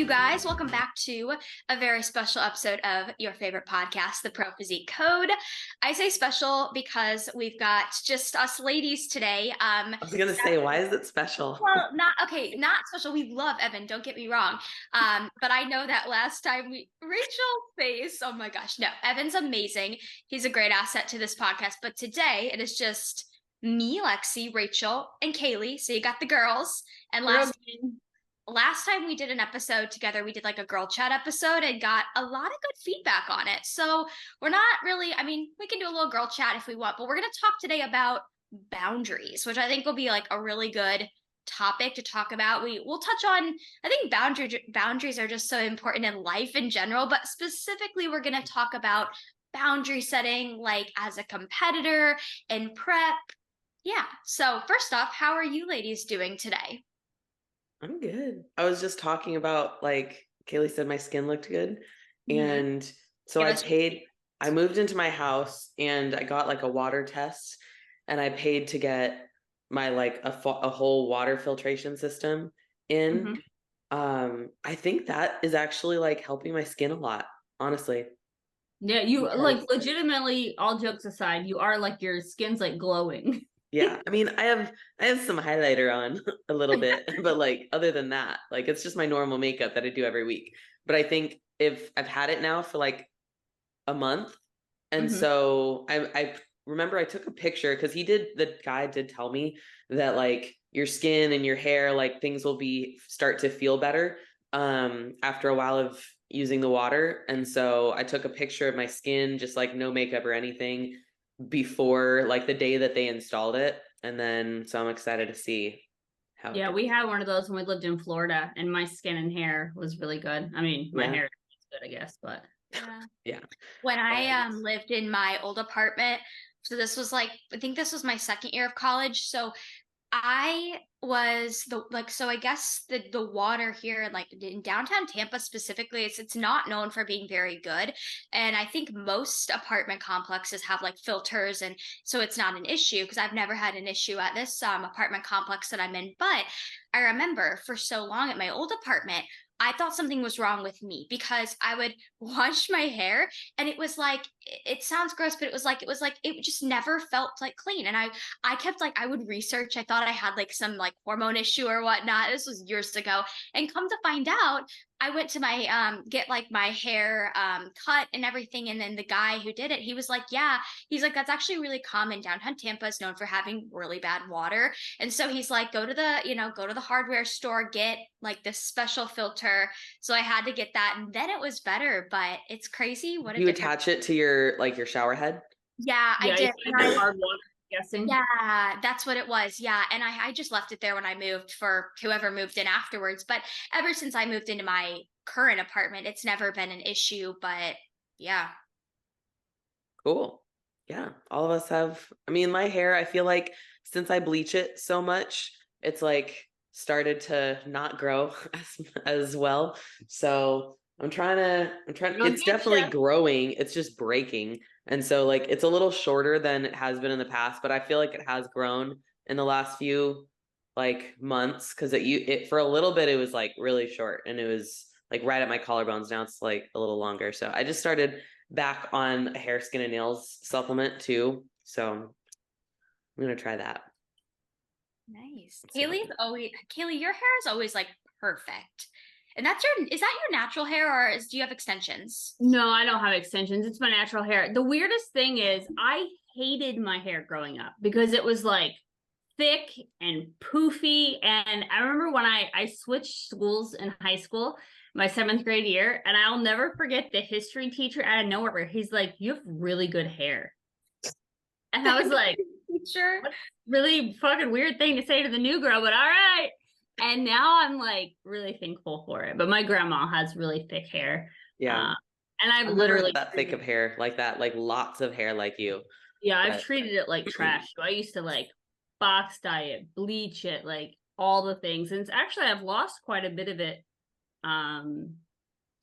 you guys? Welcome back to a very special episode of your favorite podcast, The Pro Physique Code. I say special because we've got just us ladies today. I was gonna say, why is it special? Well, not special. We love Evan, don't get me wrong. But I know that last time Rachel's face, oh my gosh, no, Evan's amazing. He's a great asset to this podcast. But today it is just me, Lexi, Rachel, and Kaylee. So you got the girls. And last time we did an episode together, we did like a girl chat episode and got a lot of good feedback on it. So we're not really, I mean, we can do a little girl chat if we want, but we're going to talk today about boundaries, which I think will be like a really good topic to talk about. We'll touch on, I think boundaries are just so important in life in general, but specifically we're going to talk about boundary setting like as a competitor and prep. Yeah. So first off, how are you ladies doing today? I'm good. I was just talking about, like Kaylee said, my skin looked good. And so I moved into my house and I got like a water test and I paid to get my like a whole water filtration system in. I think that is actually like helping my skin a lot, honestly. Yeah, you like legitimately, all jokes aside, you are like your skin's like glowing. Yeah, I mean, I have some highlighter on a little bit, but like other than that, like it's just my normal makeup that I do every week. But I think if I've had it now for like a month, and so I remember I took a picture because the guy did tell me that like your skin and your hair, like things will start to feel better after a while of using the water. And so I took a picture of my skin, just like no makeup or anything, before like the day that they installed it. And then so I'm excited to see how we had one of those when we lived in Florida and my skin and hair was really good. I mean, my hair is good, I guess, but yeah. When I lived in my old apartment, so this was like, I think this was my second year of college. So I was so I guess the water here, like in downtown Tampa specifically, it's not known for being very good. And I think most apartment complexes have like filters, and so it's not an issue because I've never had an issue at this apartment complex that I'm in. But I remember for so long at my old apartment, I thought something was wrong with me because I would wash my hair and it was like, it sounds gross, but it just never felt like clean. And I kept like, I would research. I thought I had like some like hormone issue or whatnot. This was years ago. And come to find out, I went to my get like my hair cut and everything. And then the guy who did it, he was like, yeah, he's like, that's actually really common. Downtown Tampa is known for having really bad water. And so he's like, go to the hardware store, get like this special filter. So I had to get that, and then it was better. But it's crazy what you attach it to your shower head. Yeah, I did. Hard water, guessing. Yeah, that's what it was. Yeah. And I just left it there when I moved for whoever moved in afterwards. But ever since I moved into my current apartment, it's never been an issue. But yeah. Cool. Yeah. All of us have, I mean, my hair, I feel like since I bleach it so much, it's like started to not grow as well. So it's definitely growing. It's just breaking. And so like it's a little shorter than it has been in the past, but I feel like it has grown in the last few like months because it for a little bit it was like really short and it was like right at my collarbones. Now it's like a little longer. So I just started back on a hair, skin, and nails supplement too. So I'm gonna try that. Nice. Kaylee, your hair is always like perfect. And is that your natural hair or do you have extensions? No, I don't have extensions. It's my natural hair. The weirdest thing is I hated my hair growing up because it was like thick and poofy. And I remember when I switched schools in high school, my 7th grade year, and I'll never forget the history teacher out of nowhere where he's like, you have really good hair. And I was like, sure. Really fucking weird thing to say to the new girl, but all right. And now I'm like really thankful for it. But my grandma has really thick hair. Yeah. And I've literally that thick of hair like that, like lots of hair like you. Yeah, I've treated it like trash. So I used to like box dye it, bleach it, like all the things. And it's actually I've lost quite a bit of it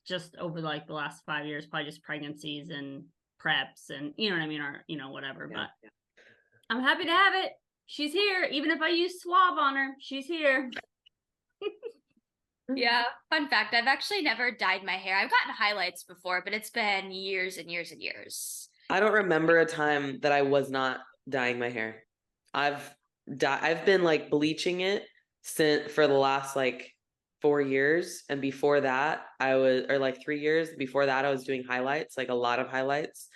just over like the last 5 years, probably just pregnancies and preps and you know what I mean, or whatever. Yeah, but I'm happy to have it. She's here. Even if I use swab on her, she's here. Yeah, fun fact, I've actually never dyed my hair. I've gotten highlights before, but it's been years and years and years. I don't remember a time that I was not dyeing my hair. I've been like bleaching it since for the last like 4 years, and before that I was, or like 3 years before that I was doing highlights, like a lot of highlights.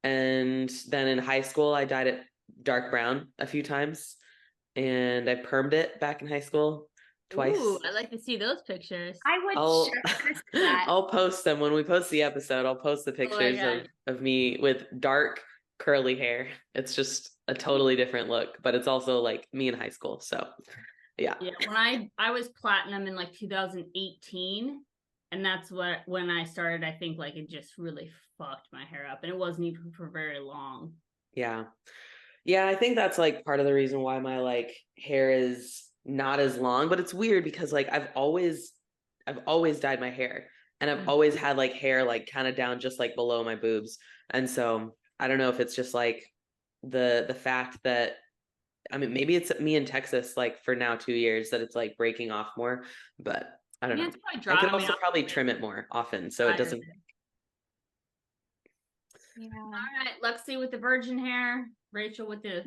And then in high school I dyed it dark brown a few times, and I permed it back in high school Ooh, twice. I'd like to see those pictures. I would I'll sure miss that. I'll post them when we post the episode. I'll post the Oh my pictures God. of me with dark curly hair. It's just a totally different look, but it's also like me in high school. So yeah. Yeah, when I was platinum in like 2018, and that's when I started, I think like it just really fucked my hair up, and it wasn't even for very long. Yeah. Yeah, I think that's like part of the reason why my like hair is not as long, but it's weird because like I've always dyed my hair, and I've always had like hair like kind of down just like below my boobs. And so I don't know if it's just like the fact that, I mean, maybe it's me in Texas like for now 2 years that it's like breaking off more, but I don't Yeah, know. it's probably I could dropping also off probably a bit. trim it more often so it doesn't. Yeah. All right, Lexi with the virgin hair, Rachel with the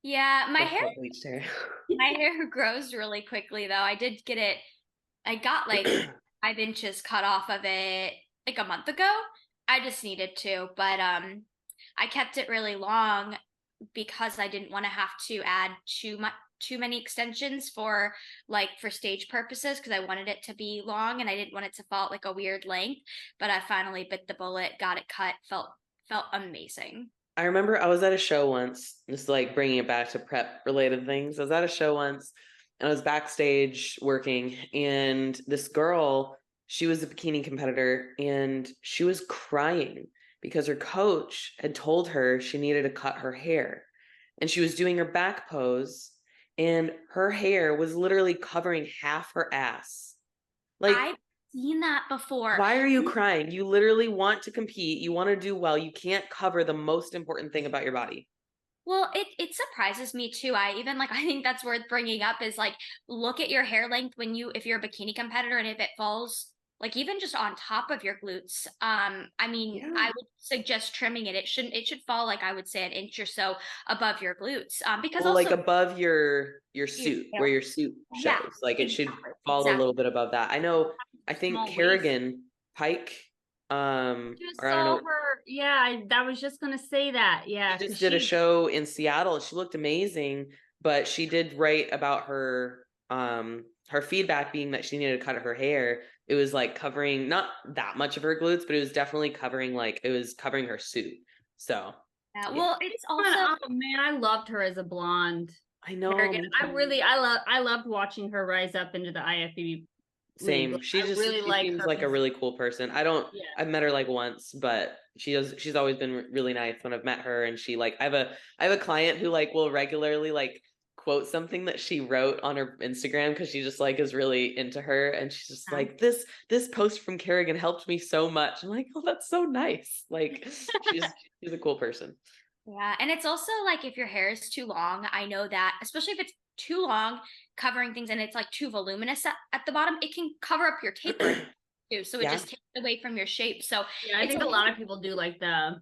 Yeah, my That's hair what bleached hair. my hair grows really quickly though. I got like 5 inches cut off of it like a month ago. I just needed to, but I kept it really long because I didn't want to have to add too many extensions for like for stage purposes because I wanted it to be long and I didn't want it to fall at like a weird length. But I finally bit the bullet, got it cut, felt amazing. I remember I was at a show once, just like bringing it back to prep related things. I was at a show once and I was backstage working, and this girl, she was a bikini competitor, and she was crying because her coach had told her she needed to cut her hair. And she was doing her back pose, and her hair was literally covering half her ass. Like, I've seen that before. why are you crying? You literally want to compete. You want to do well. You can't cover the most important thing about your body. Well, it surprises me too. I even like I think that's worth bringing up is like look at your hair length when you if you're a bikini competitor and if it falls like even just on top of your glutes. I mean, Yeah. I would suggest trimming it. It should fall like I would say an inch or so above your glutes. Because Well, like also above your your suit, tail. where your suit Yeah, shows. Like it should exactly. fall a Exactly. little bit above that. I know, I think small waist. Kerrigan Pike, Just or I don't saw know, her. Yeah, I was just gonna say that. Yeah, she because just did a show in Seattle. She looked amazing, but she did write about her feedback being that she needed to cut her hair. It was like covering not that much of her glutes, but it was definitely covering like it was covering her suit. So Yeah. yeah, Well, it's also oh man, I loved her as a blonde. I know. Kerrigan. Me I too. really, I loved watching her rise up into the IFBB league. Same. She I just really she like seems her. like a really cool person. Yeah. I've met her like once, but she's always been really nice when I've met her. And she like I have a client who like will regularly like quote something that she wrote on her Instagram because she just like is really into her, and she's just like, this post from Kerrigan helped me so much. I'm like, oh, that's so nice. Like she's a cool person. Yeah, and it's also like if your hair is too long, I know that, especially if it's too long, covering things and it's like too voluminous at the bottom, it can cover up your tapering too. So it Yeah. just takes away from your shape. So Yeah, I it's think a lot of people do like the The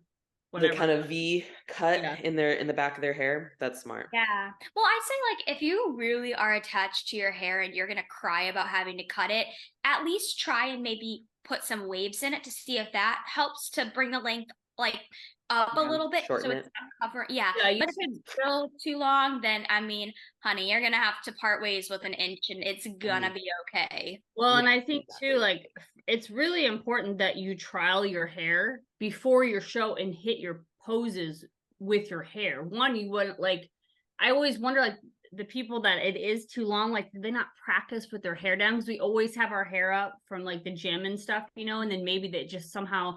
whatever. kind of V cut Yeah. in the back of their hair. That's smart. yeah. Well, I'd say like if you really are attached to your hair and you're gonna cry about having to cut it, at least try and maybe put some waves in it to see if that helps to bring the length like up a Yeah, little bit so shorten it's it. not cover yeah. Yeah, you But if it's still too long, then I mean, honey, you're gonna have to part ways with an inch and it's gonna be okay. Well, and Yeah, I think exactly. too, like it's really important that you trial your hair before your show and hit your poses with your hair. One, you wouldn't like. I always wonder, like the people that it is too long, like did they not practice with their hair down? Because we always have our hair up from like the gym and stuff, and then maybe that just somehow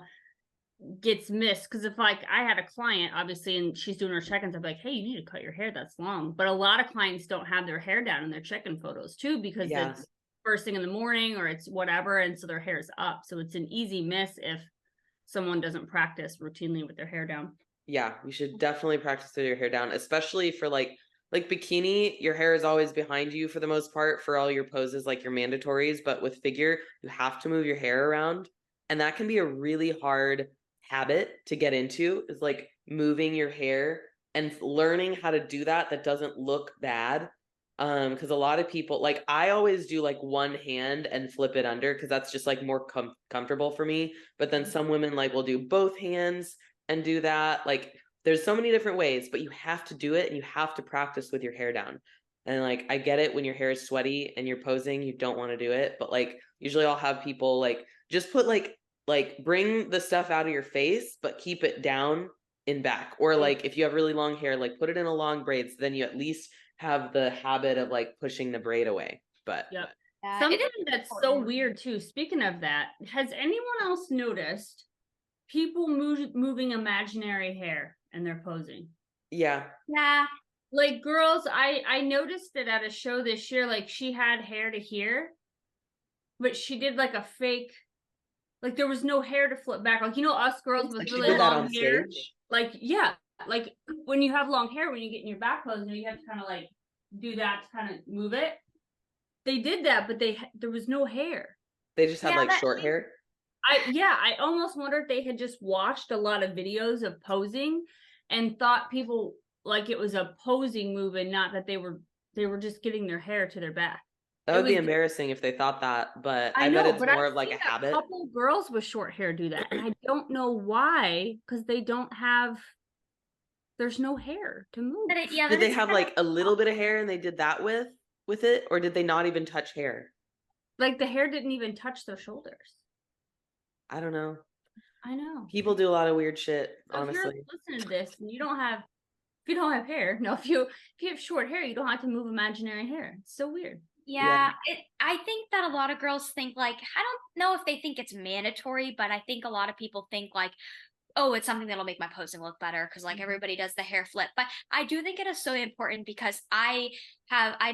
gets missed. Because if like I had a client, obviously, and she's doing her check-ins, I'm like, hey, you need to cut your hair. That's long. But a lot of clients don't have their hair down in their check-in photos too because Yeah. it's first thing in the morning or it's whatever, and so their hair's up. So it's an easy miss if someone doesn't practice routinely with their hair down. Yeah, you should definitely practice with your hair down, especially for like like bikini, your hair is always behind you for the most part for all your poses, like your mandatories. But with figure, you have to move your hair around. And that can be a really hard habit to get into, is like moving your hair and learning how to do that doesn't look bad. Because a lot of people, like I always do like one hand and flip it under because that's just like more comfortable for me. But then some women like will do both hands and do that. Like there's so many different ways, but you have to do it and you have to practice with your hair down. And like I get it, when your hair is sweaty and you're posing, you don't want to do it. But like usually I'll have people like just put like bring the stuff out of your face, but keep it down in back. Or like if you have really long hair, like put it in a long braid, so then you at least have the habit of like pushing the braid away. But Yep. Yeah, Something it's that's so important. weird too. Speaking of that, has anyone else noticed people moving imaginary hair and they're posing? yeah, Yeah. Like girls, I noticed it at a show this year. Like she had hair to here, but she did like a fake. Like there was no hair to flip back. Like us girls with like she really did that long on hair. stage. Like yeah, like when you have long hair, when you get in your back pose, you have to kind of like do that to kind of move it. They did that, but there was no hair. They just had Yeah, like that short hair. I almost wonder if they had just watched a lot of videos of posing and thought people like it was a posing move and not that they were just getting their hair to their back. That It would be was embarrassing if they thought that, but I I bet know, it's but more I've of like a seen habit. couple girls with short hair do that, and I don't know why, because they don't have. There's no hair to move. yeah, Did that they it's have kind like a little bit of hair and they did that with it, or did they not even touch hair? Like the hair didn't even touch their shoulders. I don't know. I know. People do a lot of weird shit, So if you're honestly. listening to this and you don't have, if you don't have hair, no, if you have short hair, you don't have to move imaginary hair. It's so weird. Yeah, I think that a lot of girls think like, I don't know if they think it's mandatory, but I think a lot of people think like, oh, it's something that'll make my posing look better because like everybody does the hair flip. But I do think it is so important because I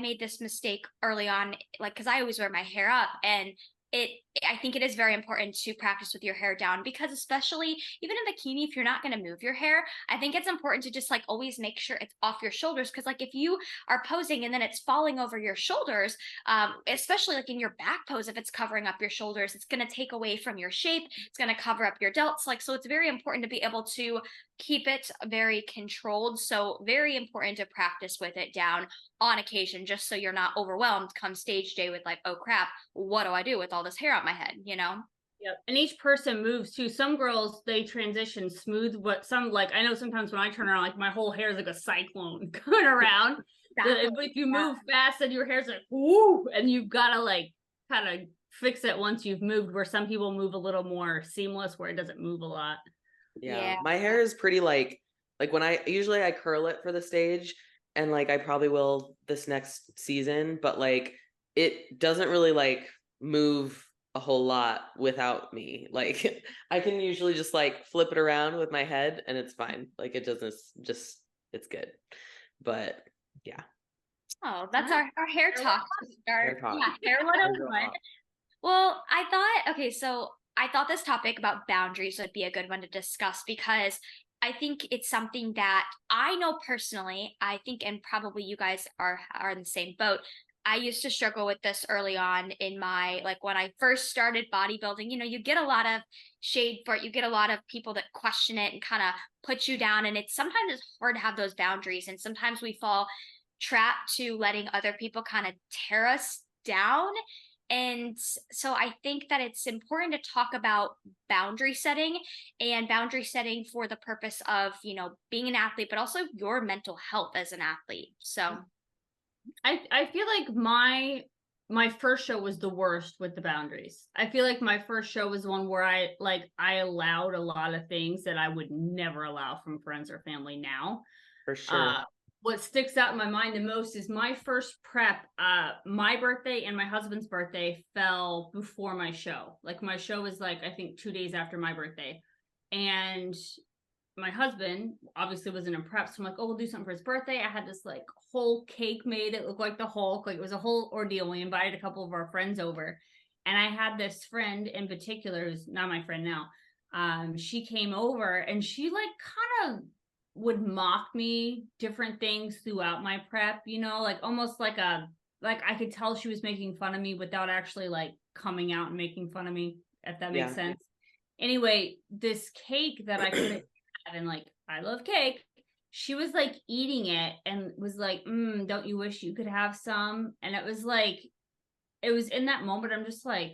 made this mistake early on, like because I always wear my hair up and it I think it is very important to practice with your hair down because especially even in bikini, if you're not going to move your hair, I think it's important to just like always make sure it's off your shoulders because like if you are posing and then it's falling over your shoulders, especially like in your back pose, if it's covering up your shoulders, it's going to take away from your shape. It's going to cover up your delts. Like, so it's very important to be able to keep it very controlled. So very important to practice with it down on occasion, just so you're not overwhelmed come stage day with like, oh crap, what do I do with all this hair on my head, you know? Yep. And each person moves too. Some girls, they transition smooth, but some, like, I know sometimes when I turn around, like my whole hair is like a cyclone going around. If you move fast, then your hair's like, whoo, and you've got to like kind of fix it once you've moved, where some people move a little more seamless where it doesn't move a lot. Yeah. My hair is pretty like when I curl it for the stage, and like I probably will this next season, but like it doesn't really like move a whole lot without me. Like I can usually just like flip it around with my head and it's fine. Like it doesn't just it's good. But yeah. Oh, that's our hair talk. Hair talk. Yeah, hair 101. Well, I thought this topic about boundaries would be a good one to discuss because I think it's something that I know personally, I think, and probably you guys are in the same boat. I used to struggle with this early on in my, like when I first started bodybuilding, you know, you get a lot of shade for it. You get a lot of people that question it and kind of put you down. And sometimes it's hard to have those boundaries. And sometimes we fall trapped to letting other people kind of tear us down. And so I think that it's important to talk about boundary setting and boundary setting for the purpose of, you know, being an athlete, but also your mental health as an athlete. So I feel like my first show was the worst with the boundaries. I feel like my first show was one where I allowed a lot of things that I would never allow from friends or family now. For sure. What sticks out in my mind the most is my first prep. My birthday and my husband's birthday fell before my show. Like my show was like, I think 2 days after my birthday. And my husband obviously wasn't in prep. So I'm like, oh, we'll do something for his birthday. I had this like whole cake made that looked like the Hulk. Like it was a whole ordeal. We invited a couple of our friends over. And I had this friend in particular, who's not my friend now. She came over and she like kind of would mock me different things throughout my prep, you know, like almost like I could tell she was making fun of me without actually like coming out and making fun of me, if that makes sense. Anyway, this cake that I couldn't have, and like I love cake, she was like eating it and was like, don't you wish you could have some? And it was like, it was in that moment, I'm just like,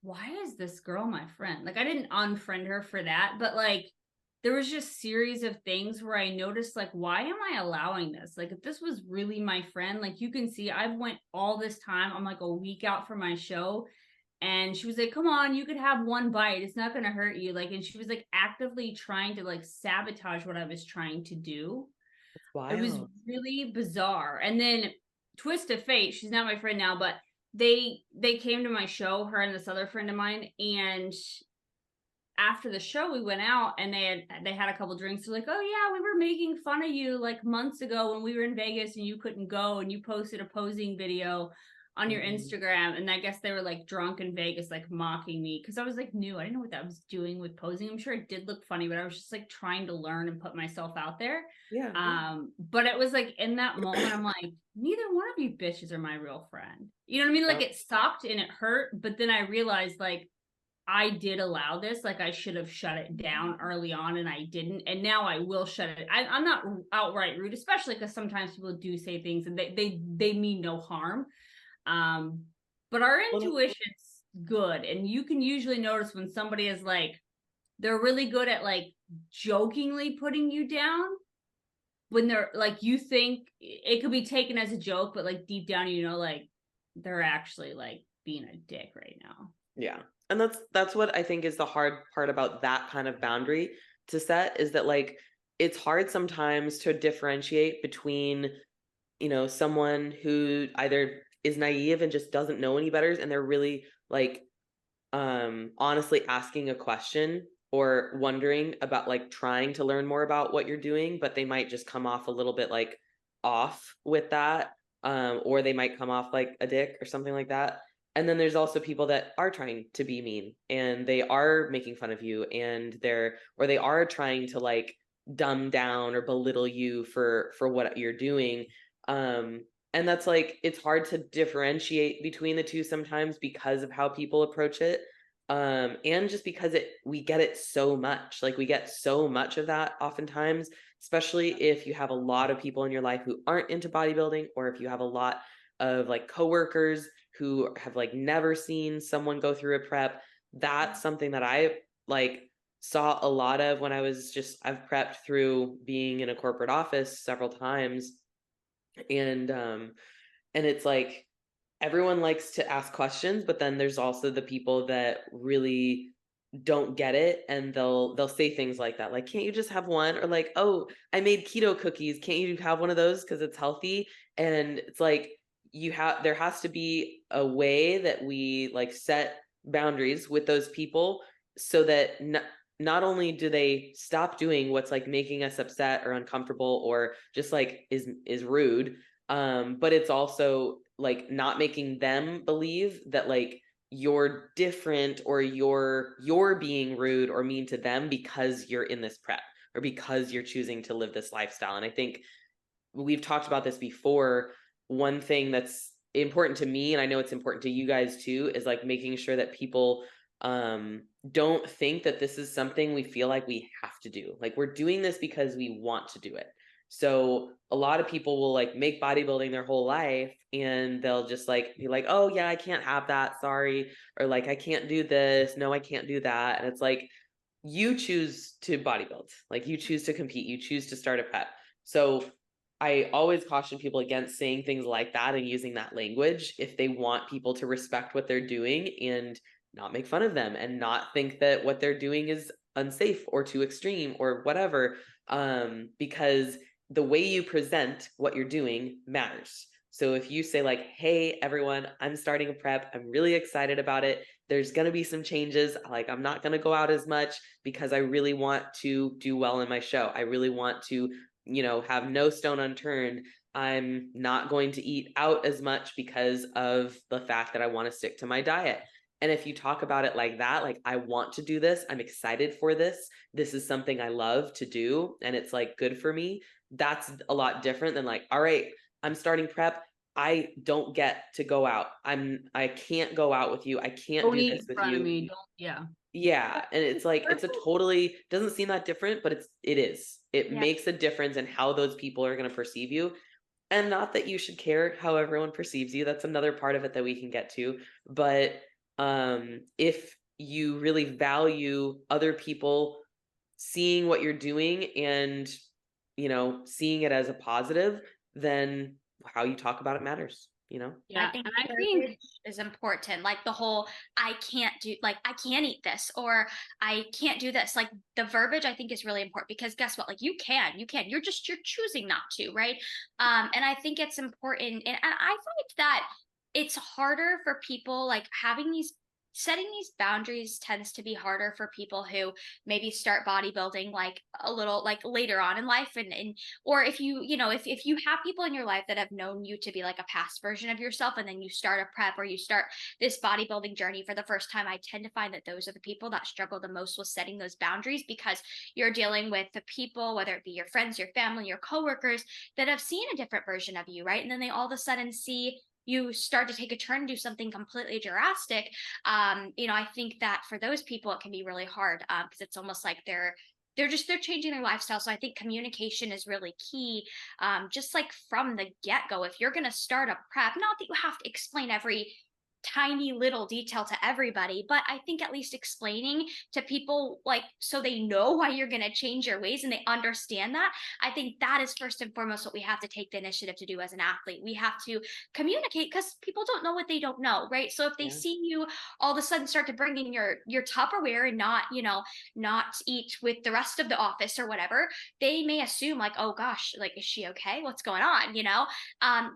why is this girl my friend? Like I didn't unfriend her for that, but like there was just series of things where I noticed like, why am I allowing this? Like if this was really my friend, like you can see I've went all this time, I'm like a week out for my show, and she was like, come on, you could have one bite, it's not going to hurt you. Like, and she was like actively trying to like sabotage what I was trying to do. It was really bizarre. And then twist of fate, she's not my friend now, but they came to my show, her and this other friend of mine, and after the show we went out and they had a couple drinks. They're like, oh yeah, we were making fun of you like months ago when we were in Vegas and you couldn't go, and you posted a posing video on your Instagram. And I guess they were like drunk in Vegas, like mocking me because I was like new. I didn't know what that was doing with posing. I'm sure it did look funny, but I was just like trying to learn and put myself out there. But it was like in that moment, I'm like, neither one of you bitches are my real friend. You know what I mean? Like it sucked and it hurt, but then I realized like I did allow this. Like I should have shut it down early on, and I didn't. And now I will shut it. I'm not outright rude, especially because sometimes people do say things and they mean no harm. But our intuition's good, and you can usually notice when somebody is like, they're really good at like jokingly putting you down. When they're like, you think it could be taken as a joke, but like deep down, you know, like they're actually like being a dick right now. Yeah. And that's what I think is the hard part about that kind of boundary to set, is that like it's hard sometimes to differentiate between, you know, someone who either is naive and just doesn't know any better, and they're really like honestly asking a question or wondering about like trying to learn more about what you're doing, but they might just come off a little bit like off with that, or they might come off like a dick or something like that. And then there's also people that are trying to be mean and they are making fun of you, and they are trying to like dumb down or belittle you for what you're doing. And that's like, it's hard to differentiate between the two sometimes because of how people approach it. And just because we get it so much, like we get so much of that oftentimes, especially if you have a lot of people in your life who aren't into bodybuilding, or if you have a lot of like coworkers who have like never seen someone go through a prep. That's something that I like saw a lot of when I've prepped through being in a corporate office several times. And it's like everyone likes to ask questions, but then there's also the people that really don't get it, and they'll say things like that, like, can't you just have one? Or like, oh, I made keto cookies, can't you have one of those because it's healthy? And it's like, there has to be a way that we like set boundaries with those people, so that not only do they stop doing what's like making us upset or uncomfortable or just like is rude, but it's also like not making them believe that like you're different or you're being rude or mean to them because you're in this prep or because you're choosing to live this lifestyle. And I think we've talked about this before. One thing that's important to me, and I know it's important to you guys too, is like making sure that people don't think that this is something we feel like we have to do. Like we're doing this because we want to do it. So a lot of people will like make bodybuilding their whole life, and they'll just like be like, oh yeah, I can't have that, sorry. Or like, I can't do this, no, I can't do that. And it's like, you choose to bodybuild, like you choose to compete, you choose to start a prep. So I always caution people against saying things like that and using that language if they want people to respect what they're doing and not make fun of them and not think that what they're doing is unsafe or too extreme or whatever. Because the way you present what you're doing matters. So if you say like, hey, everyone, I'm starting a prep, I'm really excited about it, there's going to be some changes. Like, I'm not going to go out as much because I really want to do well in my show. I really want to, you know, have no stone unturned. I'm not going to eat out as much because of the fact that I want to stick to my diet. And if you talk about it like that, like, I want to do this, I'm excited for this, this is something I love to do, and it's like good for me, that's a lot different than like, all right, I'm starting prep. I don't get to go out. I can't go out with you. I can't Don't do eat this in with front of you. me. Don't, yeah. Yeah. And it's like, it's a totally, doesn't seem that different, but it is. It Yeah. makes a difference in how those people are going to perceive you. And not that you should care how everyone perceives you. That's another part of it that we can get to. But if you really value other people seeing what you're doing and, seeing it as a positive, then how you talk about it matters, I Yeah. think And I verbiage think, is important. Like the whole I can't do like I can't eat this or I can't do this. Like the verbiage I think is really important because guess what? Like you can. You're choosing not to, right? And I think it's important and I find that it's harder for people like having these setting these boundaries tends to be harder for people who maybe start bodybuilding like a little like later on in life and or if if you have people in your life that have known you to be like a past version of yourself and then you start a prep or you start this bodybuilding journey for the first time, I tend to find that those are the people that struggle the most with setting those boundaries because you're dealing with the people, whether it be your friends, your family, your coworkers, that have seen a different version of you, right? And then they all of a sudden see you start to take a turn and do something completely drastic. I think that for those people it can be really hard because it's almost like they're changing their lifestyle. So I think communication is really key. Just like from the get-go, if you're going to start a prep, not that you have to explain every tiny little detail to everybody, but I think at least explaining to people like so they know why you're going to change your ways and they understand that. I think that is first and foremost what we have to take the initiative to do as an athlete. We have to communicate because people don't know what they don't know, right? So if they Yeah. see you all of a sudden start to bring in your Tupperware and not eat with the rest of the office or whatever, they may assume like, oh gosh, like is she okay? What's going on?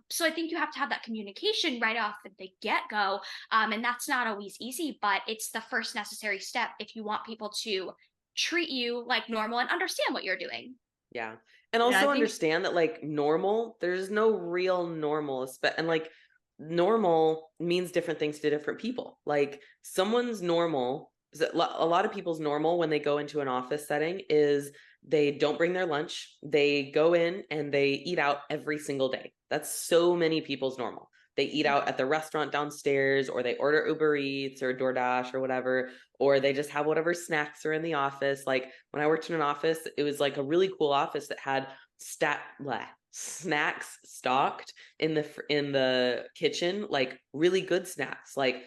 So I think you have to have that communication right off the get-go. And that's not always easy, but it's the first necessary step if you want people to treat you like normal and understand what you're doing. Yeah. And yeah, I also think, understand that like normal, there's no real normal, and like normal means different things to different people. Like someone's normal, a lot of people's normal when they go into an office setting is they don't bring their lunch. They go in and they eat out every single day. That's so many people's normal. They eat out at the restaurant downstairs, or they order Uber Eats or DoorDash or whatever, or they just have whatever snacks are in the office. Like when I worked in an office, it was like a really cool office that had snacks stocked in the kitchen, like really good snacks, like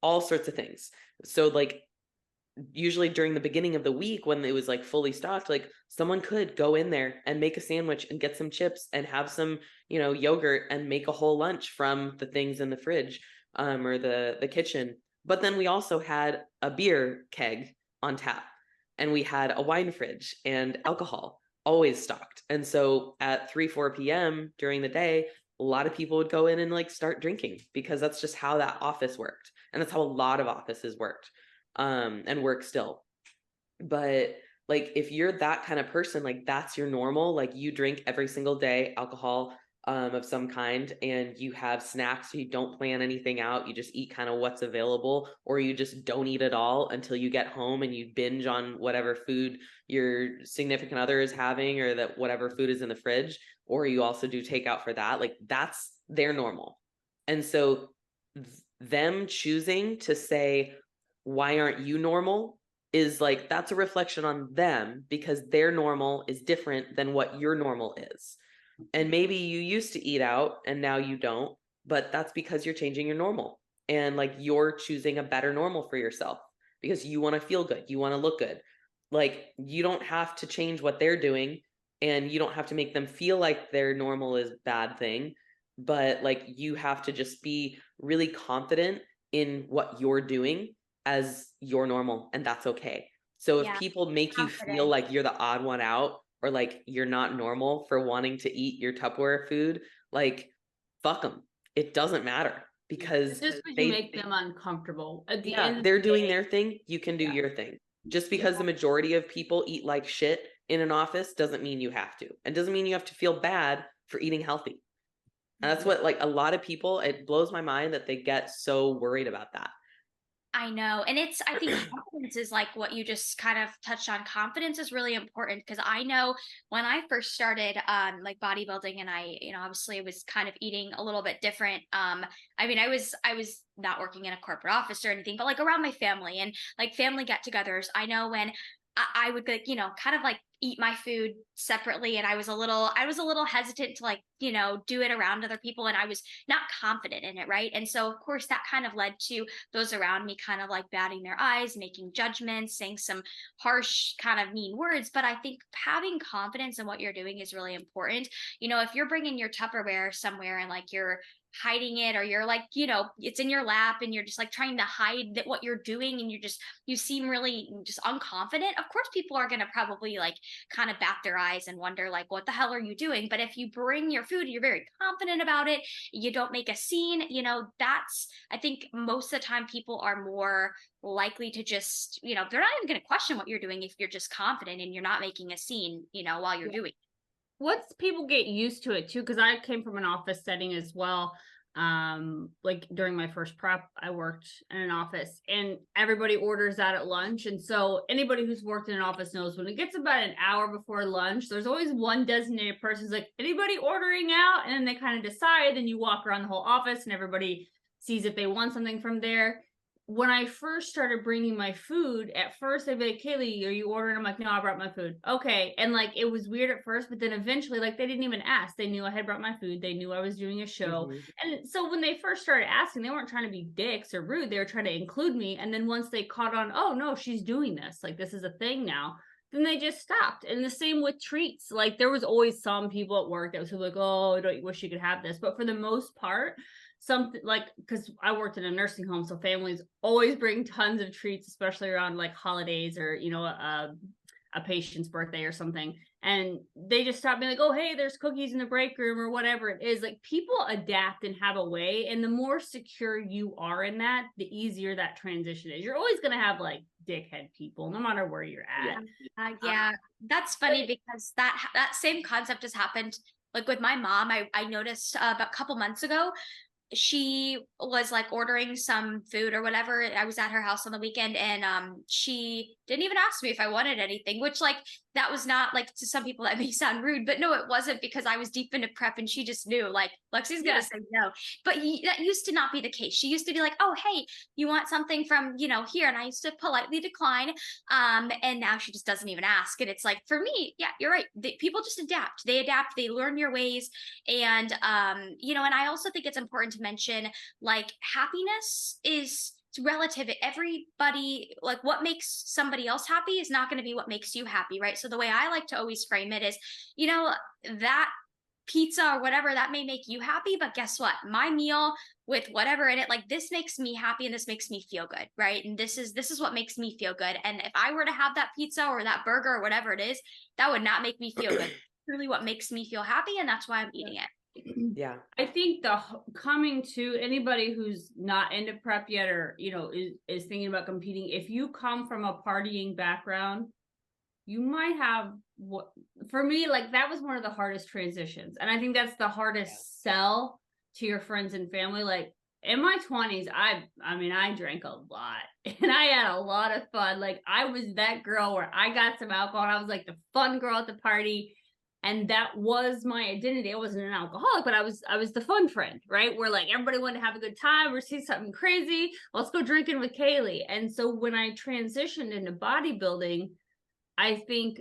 all sorts of things. So like usually during the beginning of the week when it was like fully stocked, like someone could go in there and make a sandwich and get some chips and have some, yogurt and make a whole lunch from the things in the fridge or the kitchen. But then we also had a beer keg on tap, and we had a wine fridge and alcohol always stocked. And so at 3-4 p.m. during the day, a lot of people would go in and like start drinking because that's just how that office worked. And that's how a lot of offices worked and work still. But like if you're that kind of person, like that's your normal, like you drink every single day alcohol of some kind, and you have snacks, so you don't plan anything out, you just eat kind of what's available, or you just don't eat at all until you get home and you binge on whatever food your significant other is having, or that whatever food is in the fridge, or you also do takeout for that, like that's their normal. And so them choosing to say, why aren't you normal, is like that's a reflection on them because their normal is different than what your normal is. And maybe you used to eat out and now you don't, but that's because you're changing your normal, and like you're choosing a better normal for yourself because you want to feel good, you want to look good. Like you don't have to change what they're doing, and you don't have to make them feel like their normal is a bad thing, but like you have to just be really confident in what you're doing as your normal, and that's okay. So if Yeah, people make you feel confident. like you're the odd one out, or like you're not normal for wanting to eat your Tupperware food, like fuck them. It doesn't matter because it's just because you they, make them uncomfortable. At the yeah, end of they're the doing day, their thing. You can do yeah. your thing. Just Yeah. because the majority of people eat like shit in an office doesn't mean you have to, and doesn't mean you have to feel bad for eating healthy. And that's what like a lot of people, it blows my mind that they get so worried about that. I know. And I think confidence is like what you just kind of touched on. Confidence is really important because I know when I first started like bodybuilding and obviously was kind of eating a little bit different. I mean, I was not working in a corporate office or anything, but like around my family and like family get-togethers. I know when I would like, kind of like eat my food separately and I was a little hesitant to like, do it around other people and I was not confident in it, right? And so of course that kind of led to those around me kind of like batting their eyes, making judgments, saying some harsh kind of mean words. But I think having confidence in what you're doing is really important. If you're bringing your Tupperware somewhere and like you're hiding it or you're like, it's in your lap and you're just like trying to hide that what you're doing and you seem really just unconfident, of course people are going to probably like kind of bat their eyes and wonder like what the hell are you doing. But if you bring your food, you're very confident about it, you don't make a scene, that's, I think most of the time people are more likely to just, they're not even going to question what you're doing if you're just confident and you're not making a scene, while you're doing it. Once people get used to it too, because I came from an office setting as well. Like during my first prep, I worked in an office and everybody orders that at lunch. And so anybody who's worked in an office knows when it gets about an hour before lunch, there's always one designated person who's like, anybody ordering out? And then they kind of decide, and you walk around the whole office and everybody sees if they want something from there. When I first started bringing my food, at first they'd be like, Kaylee, are you ordering? I'm like, no, I brought my food. Okay. And like, it was weird at first, but then eventually, like, they didn't even ask. They knew I had brought my food. They knew I was doing a show. And so when they first started asking, they weren't trying to be dicks or rude. They were trying to include me. And then once they caught on, oh no, she's doing this. Like, this is a thing now. Then they just stopped. And the same with treats. Like, there was always some people at work that was like, oh, don't you wish you could have this? But for the most part, something like, because I worked in a nursing home, so families always bring tons of treats, especially around like holidays or a patient's birthday or something, and they just stop being like, oh hey, there's cookies in the break room or whatever it is. Like, people adapt and have a way, and the more secure you are in that, the easier that transition is. You're always going to have like dickhead people no matter where you're at. Yeah, that's funny because that same concept has happened like with my mom. I noticed about a couple months ago she was like ordering some food or whatever. I was at her house on the weekend and she didn't even ask me if I wanted anything, which like that was not like, to some people that may sound rude, but no, it wasn't, because I was deep into prep and she just knew like Lexi's gonna say no. But that used to not be the case. She used to be like, oh hey, you want something from here, and I used to politely decline. And now she just doesn't even ask. And it's like, for me, yeah, you're right, people just adapt, they learn your ways. And and I also think it's important to mention like happiness is, it's relative. Everybody, like, what makes somebody else happy is not going to be what makes you happy, right? So the way I like to always frame it is, that pizza or whatever that may make you happy, but guess what, my meal with whatever in it, like, this makes me happy and this makes me feel good, right? And this is what makes me feel good. And if I were to have that pizza or that burger or whatever it is, that would not make me feel good. It's really what makes me feel happy, and that's why I'm eating it. Yeah. I think coming to anybody who's not into prep yet, or is thinking about competing, if you come from a partying background, you might have, what for me, like, that was one of the hardest transitions, and I think that's the hardest sell to your friends and family. Like, in my 20s, I mean I drank a lot and I had a lot of fun. Like, I was that girl where I got some alcohol and I was like the fun girl at the party. And that was my identity. I wasn't an alcoholic, but I was the fun friend, right? Where like everybody wanted to have a good time or see something crazy. Let's go drinking with Kaylee. And so when I transitioned into bodybuilding, I think,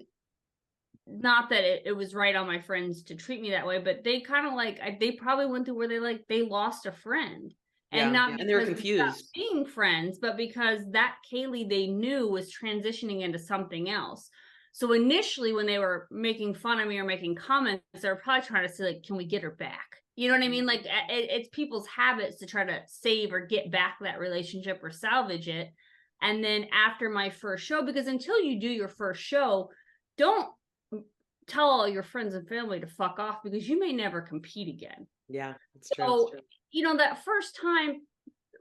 not that it was right on my friends to treat me that way, but they kind of like, they probably went through where they lost a friend. And not and they were confused being friends, but because that Kaylee they knew was transitioning into something else. So initially, when they were making fun of me or making comments, they were probably trying to say, like, can we get her back? You know what I mean? Like, it's people's habits to try to save or get back that relationship or salvage it. And then after my first show, because until you do your first show, don't tell all your friends and family to fuck off, because you may never compete again. Yeah, it's true. So, that first time,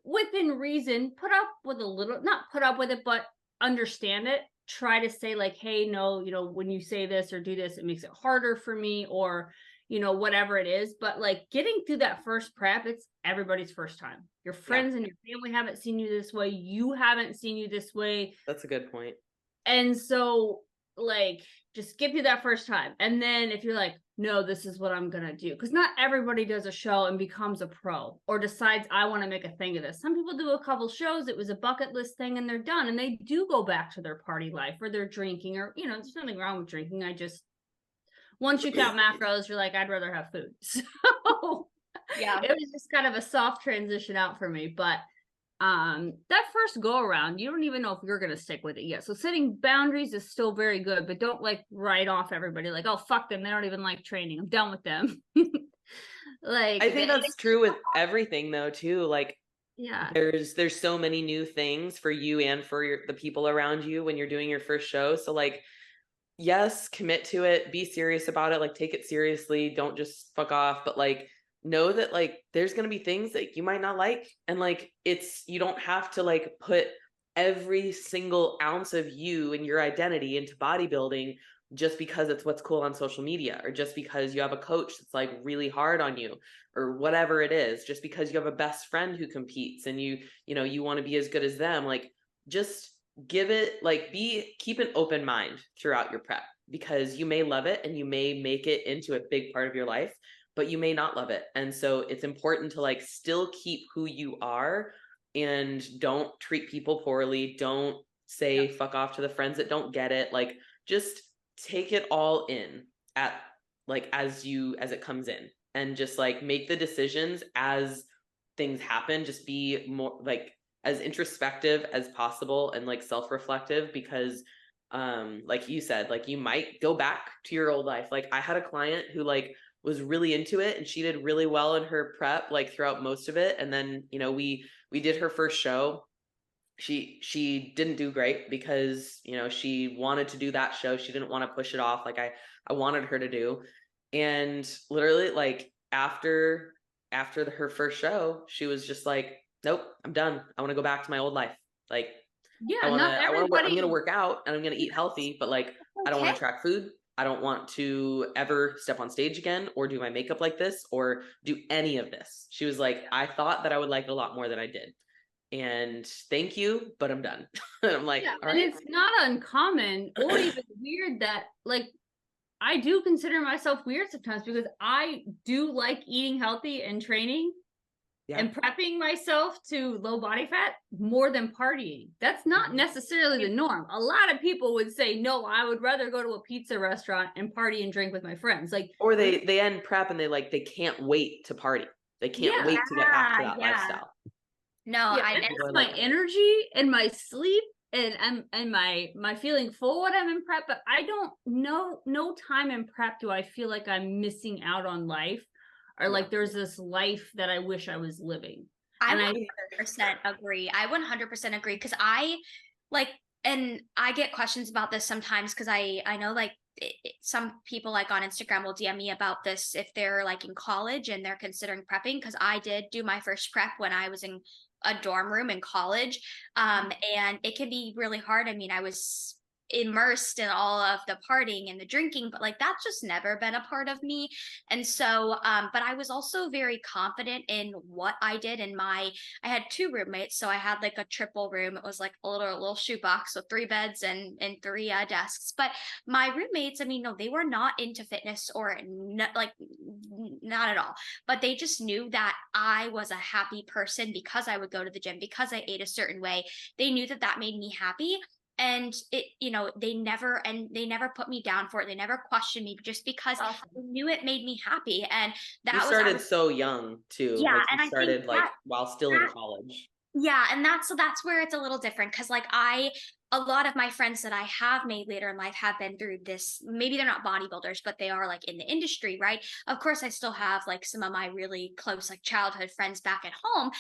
within reason, put up with a little, not put up with it, but understand it. Try to say like, hey, no, when you say this or do this, it makes it harder for me. Or, you know, whatever it is. But like getting through that first prep, it's everybody's first time. Your friends and your family haven't seen you this way. You haven't seen you this way. That's a good point. And so, like, just get through that first time. And then if you're like, no, this is what I'm going to do. Because not everybody does a show and becomes a pro or decides, I want to make a thing of this. Some people do a couple shows. It was a bucket list thing and they're done. And they do go back to their party life or their drinking or, you know, there's nothing wrong with drinking. Once you count macros, you're like, I'd rather have food. So Yeah. it was just kind of a soft transition out for me. But that first go around, you don't even know if you're going to stick with it yet. So setting boundaries is still very good, but don't like write off everybody like, oh, fuck them, they don't even like training, I'm done with them. Like, I think that's true with everything though too. Like, yeah, there's so many new things for you and for the people around you when you're doing your first show. So like, yes, commit to it, be serious about it, like take it seriously, don't just fuck off, but like know that like there's going to be things that you might not like, and like you don't have to like put every single ounce of you and your identity into bodybuilding just because it's what's cool on social media, or just because you have a coach that's like really hard on you, or whatever it is, just because you have a best friend who competes and you know you want to be as good as them. Like, just give it, like, keep an open mind throughout your prep, because you may love it and you may make it into a big part of your life, but you may not love it. And so it's important to like still keep who you are, and don't treat people poorly. Don't say fuck off to the friends that don't get it. Like, just take it all in at like as it comes in, and just like make the decisions as things happen. Just be more like as introspective as possible and like self-reflective, because like you said, like you might go back to your old life. Like, I had a client who like was really into it and she did really well in her prep like throughout most of it, and then you know we did her first show. She didn't do great because you know she wanted to do that show, she didn't want to push it off like I wanted her to do. And literally like after her first show, she was just like, nope, I'm done, I want to go back to my old life. Like, yeah, I'm everybody. going to work out and I'm going to eat healthy, but like, I don't want to track food. I don't want to ever step on stage again or do my makeup like this or do any of this. She was like, I thought that I would like it a lot more than I did. And thank you, but I'm done. And I'm like, Yeah, all and right. it's not uncommon or even weird that like I do consider myself weird sometimes because I do like eating healthy and training and prepping myself to low body fat more than partying. That's not necessarily the norm. A lot of people would say, no, I would rather go to a pizza restaurant and party and drink with my friends. Like, or they end prep and they can't wait to party. They can't wait to get back to that lifestyle. No, yeah, it's my energy and my sleep and my feeling full when I'm in prep, but I don't know, no time in prep do I feel like I'm missing out on life, or like there's this life that I wish I was living. I 100% agree. I 100% agree, because I like, and I get questions about this sometimes because I know like some people like on Instagram will DM me about this if they're like in college and they're considering prepping, because I did do my first prep when I was in a dorm room in college, and it can be really hard. I mean, I was immersed in all of the partying and the drinking, but like that's just never been a part of me. And so but I was also very confident in what I did. And I had two roommates, so I had like a triple room. It was like a little shoebox with 3 beds and 3 desks. But my roommates, I mean, no, they were not into fitness or like not at all, but they just knew that I was a happy person because I would go to the gym, because I ate a certain way. They knew that that made me happy. And it, you know, they never put me down for it. They never questioned me, just because I knew it made me happy. And that you started so young too. Yeah, like, and you started like while still in college. Yeah, and that's where it's a little different, because like a lot of my friends that I have made later in life have been through this. Maybe they're not bodybuilders, but they are like in the industry, right? Of course, I still have like some of my really close like childhood friends back at home.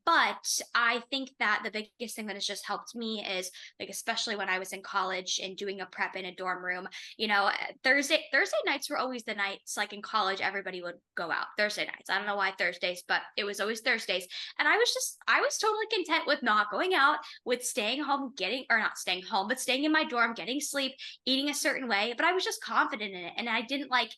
But I think that the biggest thing that has just helped me is like, especially when I was in college and doing a prep in a dorm room, you know, Thursday nights were always the nights, like in college, everybody would go out Thursday nights. I don't know why Thursdays, but it was always Thursdays. And I was totally content with not going out, with staying home, not staying home, but staying in my dorm, getting sleep, eating a certain way. But I was just confident in it. And I didn't like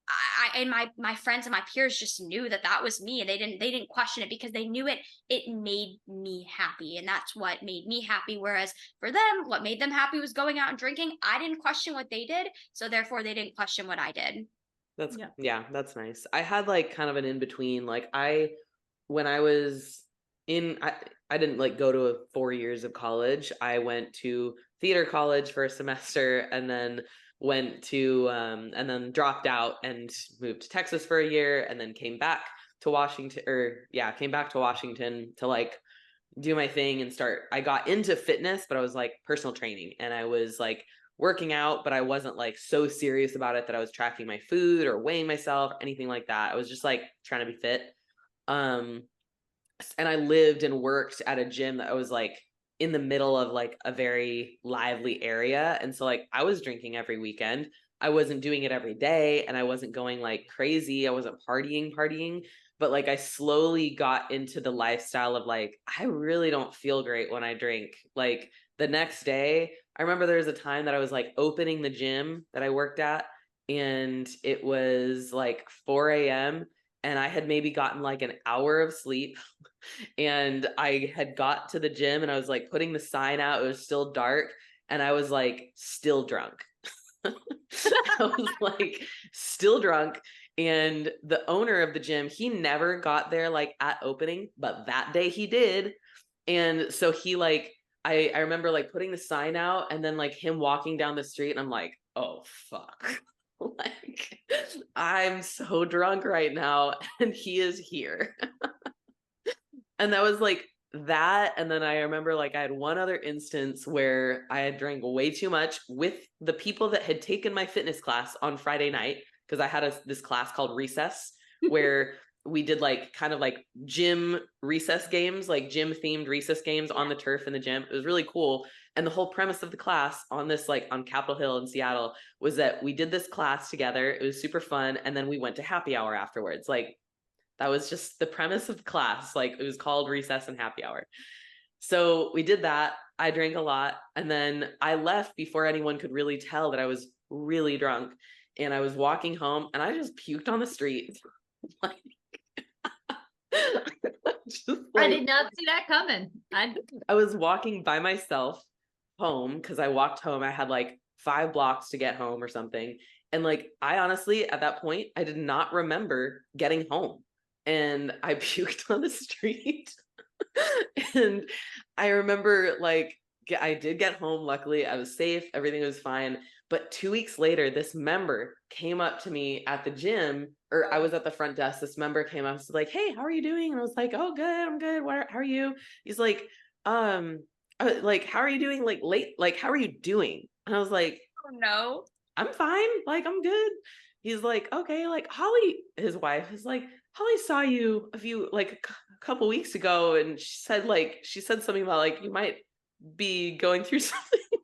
I and my friends and my peers just knew that that was me, and they didn't question it because they knew it made me happy, and that's what made me happy. Whereas for them, what made them happy was going out and drinking. I didn't question what they did, so therefore they didn't question what I did. That's Yeah. yeah, that's nice. I had like kind of an in between. Like when I was in, I didn't like go to 4 years of college. I went to theater college for a semester and then went to and then dropped out and moved to Texas for a year and then came back to Washington, or yeah, came back to Washington to like do my thing and start. I got into fitness, but I was like personal training and I was like working out, but I wasn't like so serious about it that I was tracking my food or weighing myself, anything like that. I was just like trying to be fit. Um, and I lived and worked at a gym that was like in the middle of like a very lively area. And so like I was drinking every weekend. I wasn't doing it every day and I wasn't going like crazy. I wasn't partying, but like I slowly got into the lifestyle of like, I really don't feel great when I drink. Like the next day, I remember there was a time that I was like opening the gym that I worked at and it was like 4 a.m. and I had maybe gotten like an hour of sleep and I had got to the gym and I was like putting the sign out. It was still dark and I was like still drunk. I was like still drunk. And the owner of the gym, he never got there like at opening, but that day he did. And so he like, I remember like putting the sign out and then like him walking down the street and I'm like, oh fuck. Like I'm so drunk right now and he is here. And that was like that. And then I remember like I had one other instance where I had drank way too much with the people that had taken my fitness class on Friday night, because I had this class called Recess where we did like kind of like gym recess games, like gym themed recess games on the turf in the gym. It was really cool. And the whole premise of the class on this, like on Capitol Hill in Seattle, was that we did this class together. It was super fun. And then we went to happy hour afterwards. Like that was just the premise of the class. Like it was called Recess and Happy Hour. So we did that. I drank a lot. And then I left before anyone could really tell that I was really drunk. And I was walking home and I just puked on the street. Like, just I like, did not see that coming. I was walking by myself home because I walked home. I had like 5 blocks to get home or something. And like, I honestly, at that point, I did not remember getting home. And I puked on the street. And I remember like, I did get home. Luckily, I was safe. Everything was fine. But 2 weeks later, this member came up to me at the gym, or I was at the front desk. This member came up and was like, hey, how are you doing? And I was like, oh, good. I'm good. How are you? He's like, like, how are you doing? Like late, like, how are you doing? And I was like, Oh no. I'm fine. Like, I'm good. He's like, okay, like Holly, his wife is like, Holly saw you a few, like a couple weeks ago. And she said something about like, you might be going through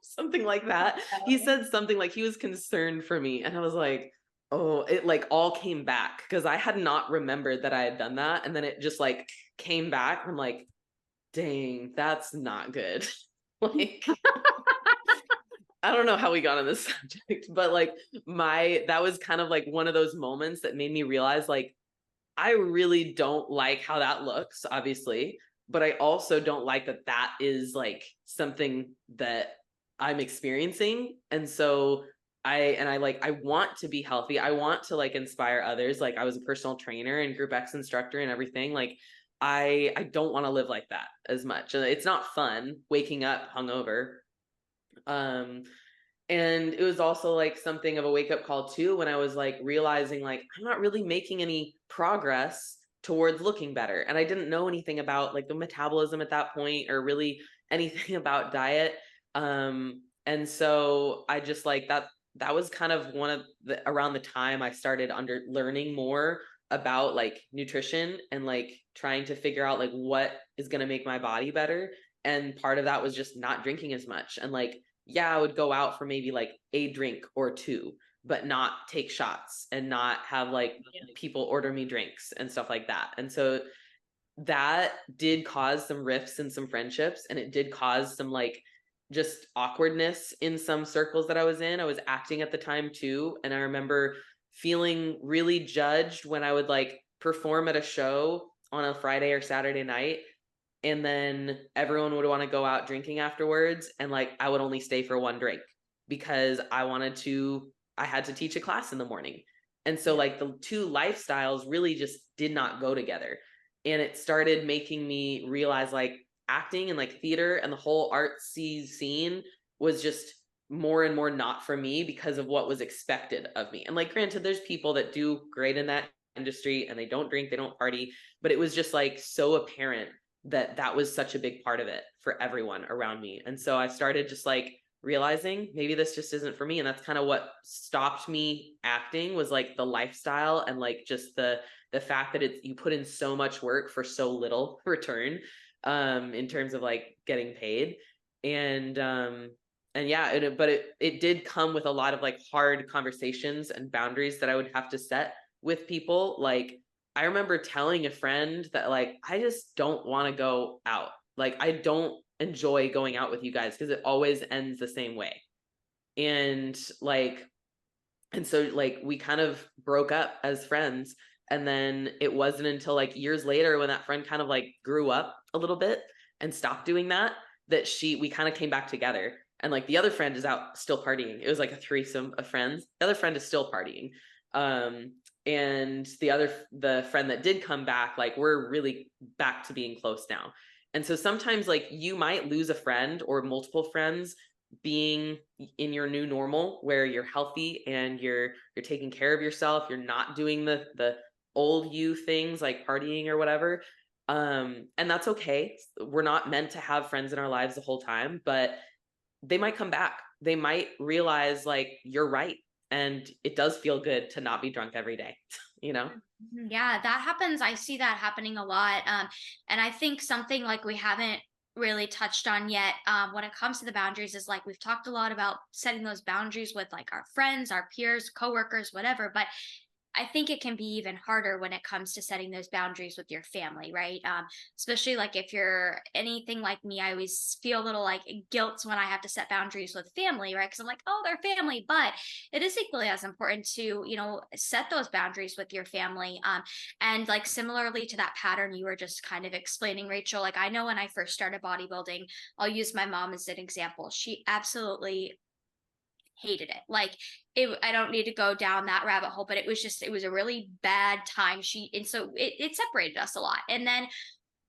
something like that. He said something like he was concerned for me. And I was like, oh, it like all came back because I had not remembered that I had done that. And then it just like came back. I'm like, dang, that's not good. Like, I don't know how we got on this subject, but like that was kind of like one of those moments that made me realize like I really don't like how that looks, obviously, but I also don't like that is like something that I'm experiencing. And so I want to be healthy. I want to like inspire others. Like I was a personal trainer and group X instructor and everything. Like I don't want to live like that as much. And it's not fun waking up hungover. And it was also like something of a wake up call too, when I was like realizing like I'm not really making any progress towards looking better. And I didn't know anything about like the metabolism at that point or really anything about diet. And so I just like that was kind of one of the around the time I started learning more about like nutrition and like trying to figure out like what is going to make my body better. And part of that was just not drinking as much. And like, yeah, I would go out for maybe like a drink or two, but not take shots and not have like people order me drinks and stuff like that. And so that did cause some rifts and some friendships, and it did cause some like just awkwardness in some circles that I was in. I was acting at the time too. And I remember feeling really judged when I would like perform at a show on a Friday or Saturday night, and then everyone would want to go out drinking afterwards, and like I would only stay for one drink because I had to teach a class in the morning. And so like the two lifestyles really just did not go together. And it started making me realize like acting and like theater and the whole artsy scene was just more and more not for me because of what was expected of me. And like, granted, there's people that do great in that industry and they don't drink, they don't party, but it was just like so apparent that that was such a big part of it for everyone around me. And so I started just like realizing maybe this just isn't for me. And that's kind of what stopped me acting, was like the lifestyle and like just the fact that you put in so much work for so little return in terms of like getting paid. And yeah, but it did come with a lot of like hard conversations and boundaries that I would have to set with people. Like I remember telling a friend that like I just don't want to go out. Like I don't enjoy going out with you guys because it always ends the same way. And so like we kind of broke up as friends. And then it wasn't until like years later when that friend kind of like grew up a little bit and stopped doing that we kind of came back together. And like the other friend is out still partying. It was like a threesome of friends. The other friend is still partying. And the friend that did come back, like we're really back to being close now. And so sometimes like you might lose a friend or multiple friends being in your new normal where you're healthy and you're taking care of yourself. You're not doing the old you things like partying or whatever. And that's okay. We're not meant to have friends in our lives the whole time, but they might come back. They might realize like you're right. And it does feel good to not be drunk every day, you know? Yeah, that happens. I see that happening a lot. And I think something like we haven't really touched on yet, when it comes to the boundaries, is like we've talked a lot about setting those boundaries with like our friends, our peers, coworkers, whatever. But I think it can be even harder when it comes to setting those boundaries with your family, right? Especially like if you're anything like me, I always feel a little like guilt when I have to set boundaries with family, right? Because I'm like, oh, they're family, but it is equally as important to, set those boundaries with your family. And like similarly to that pattern you were just kind of explaining, Rachel, like I know when I first started bodybuilding, I'll use my mom as an example. She absolutely hated it. Like I don't need to go down that rabbit hole, but it was a really bad time. And so it separated us a lot. And then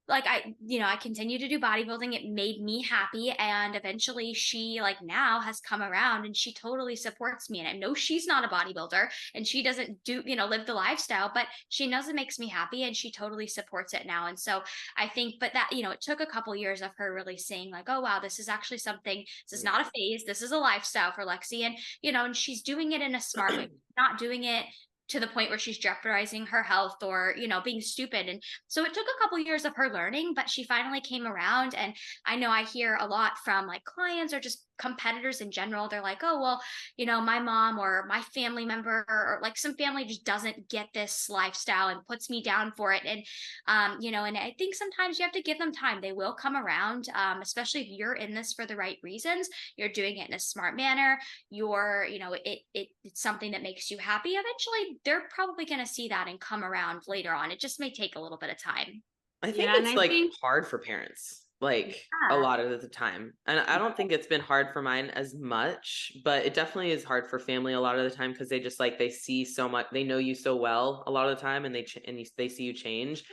like I continued to do bodybuilding. It made me happy. And eventually she like now has come around and she totally supports me. And I know she's not a bodybuilder and she doesn't live the lifestyle, but she knows it makes me happy and she totally supports it now. And so I think, but that, it took a couple years of her really saying like, oh, wow, this is actually something, this is not a phase. This is a lifestyle for Lexi. And, and she's doing it in a smart way, not doing it to the point where she's jeopardizing her health or being stupid. And so it took a couple years of her learning, but she finally came around. And I know I hear a lot from like clients or just competitors in general. They're like, oh, well, my mom or my family member or like some family just doesn't get this lifestyle and puts me down for it. And and I think sometimes you have to give them time. They will come around, especially if you're in this for the right reasons. You're doing it in a smart manner. It's something that makes you happy. Eventually they're probably going to see that and come around later on. It just may take a little bit of time. I think it's like hard for parents, like a lot of the time. And I don't think it's been hard for mine as much, but it definitely is hard for family a lot of the time because they just like they see so much, they know you so well a lot of the time, and they see you change.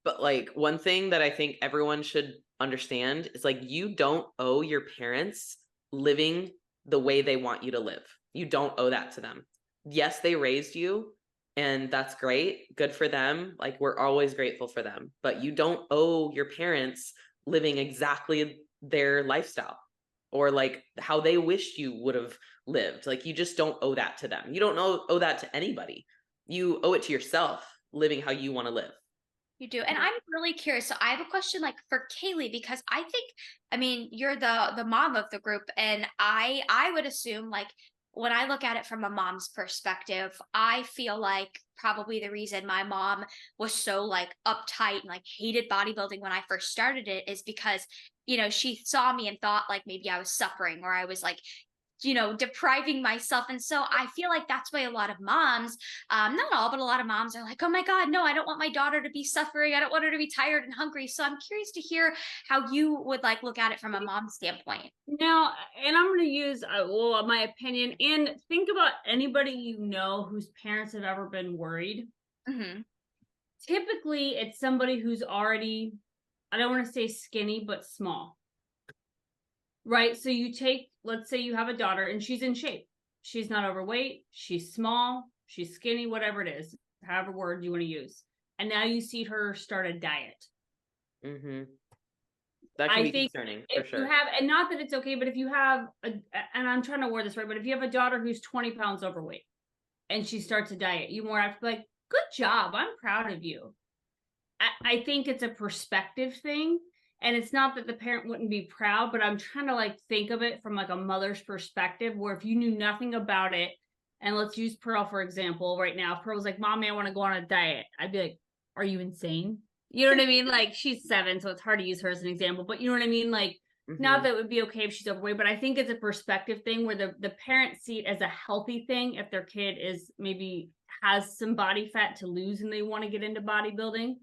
But like one thing that I think everyone should understand is like you don't owe your parents living the way they want you to live. You don't owe that to them. Yes, they raised you, and that's great. Good for them. Like we're always grateful for them. But you don't owe your parents living exactly their lifestyle or like how they wished you would have lived. Like you just don't owe that to them. You don't owe that to anybody. You owe it to yourself living how you want to live. You do. And I'm really curious. So I have a question like for Kaylee, because I mean, you're the mom of the group. And I would assume like when I look at it from a mom's perspective, I feel like probably the reason my mom was so like uptight and like hated bodybuilding when I first started it is because, she saw me and thought like maybe I was suffering or I was like depriving myself. And so I feel like that's why a lot of moms, not all, but a lot of moms are like, oh my God, no, I don't want my daughter to be suffering. I don't want her to be tired and hungry. So I'm curious to hear how you would like look at it from a mom standpoint. Now, and I'm going to use my opinion, and think about anybody you know whose parents have ever been worried. Mm-hmm. Typically, it's somebody who's already, I don't want to say skinny, but small. Right? So let's say you have a daughter and she's in shape. She's not overweight. She's small. She's skinny, whatever it is, however word you want to use. And now you see her start a diet. Mm-hmm. That can be concerning for sure. You have, and not that it's okay, but if you have, and I'm trying to word this right, but if you have a daughter who's 20 pounds overweight and she starts a diet, you more have to be like, good job. I'm proud of you. I think it's a perspective thing. And it's not that the parent wouldn't be proud, but I'm trying to like think of it from like a mother's perspective, where if you knew nothing about it, and let's use Pearl, for example, right now, if Pearl's like, Mommy, I want to go on a diet. I'd be like, are you insane? You know what I mean? Like, she's 7, so it's hard to use her as an example, but you know what I mean? Like, not that it would be okay if she's overweight, but I think it's a perspective thing where the parents see it as a healthy thing if their kid is maybe has some body fat to lose and they want to get into bodybuilding,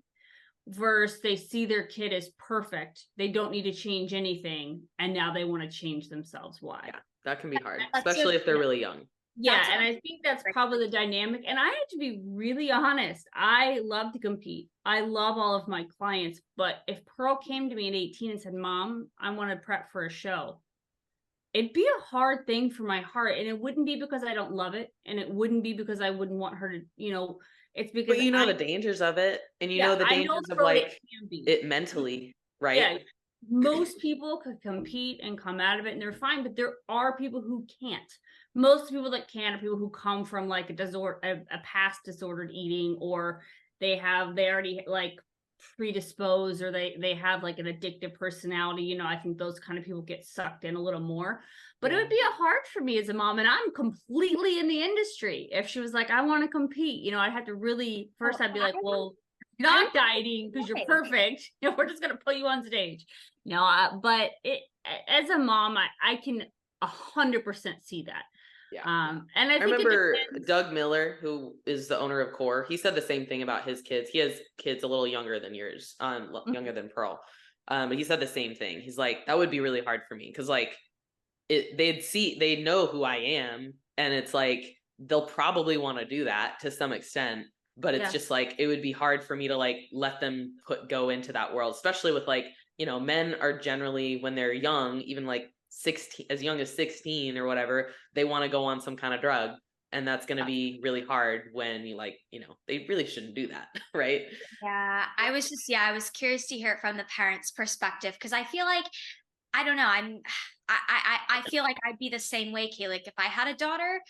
versus they see their kid as perfect. They don't need to change anything. And now they want to change themselves. Why? Yeah, that can be hard, especially if they're really young. Yeah, and I think that's probably the dynamic. And I have to be really honest. I love to compete. I love all of my clients. But if Pearl came to me at 18 and said, Mom, I want to prep for a show, it'd be a hard thing for my heart. And it wouldn't be because I don't love it. And it wouldn't be because I wouldn't want her to, it's because but you know the dangers of it. And you know the dangers of like it mentally, right? Yeah. Most people could compete and come out of it and they're fine, but there are people who can't. Most people that can are people who come from like a past disordered eating, or they already like predisposed, or they have like an addictive personality. I think those kind of people get sucked in a little more. But it would be hard for me as a mom, and I'm completely in the industry. If she was like, I want to compete, I'd have to really, first I'd be like, well, you're not dieting because you're perfect. We're just going to put you on stage. But as a mom, I can 100% see that. Yeah. And I think remember Doug Miller, who is the owner of Core. He said the same thing about his kids. He has kids a little younger than yours, younger than Pearl. But he said the same thing. He's like, that would be really hard for me because like they know who I am, and it's like they'll probably want to do that to some extent. But it's just like it would be hard for me to like let them go into that world, especially with like men are generally, when they're young, even like 16, as young as 16 or whatever, they want to go on some kind of drug, and that's going to be really hard when you they really shouldn't do that. Right? Yeah, I was curious to hear it from the parents' perspective, because I feel like, I don't know, I feel like I'd be the same way, Kay. Like if I had a daughter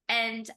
and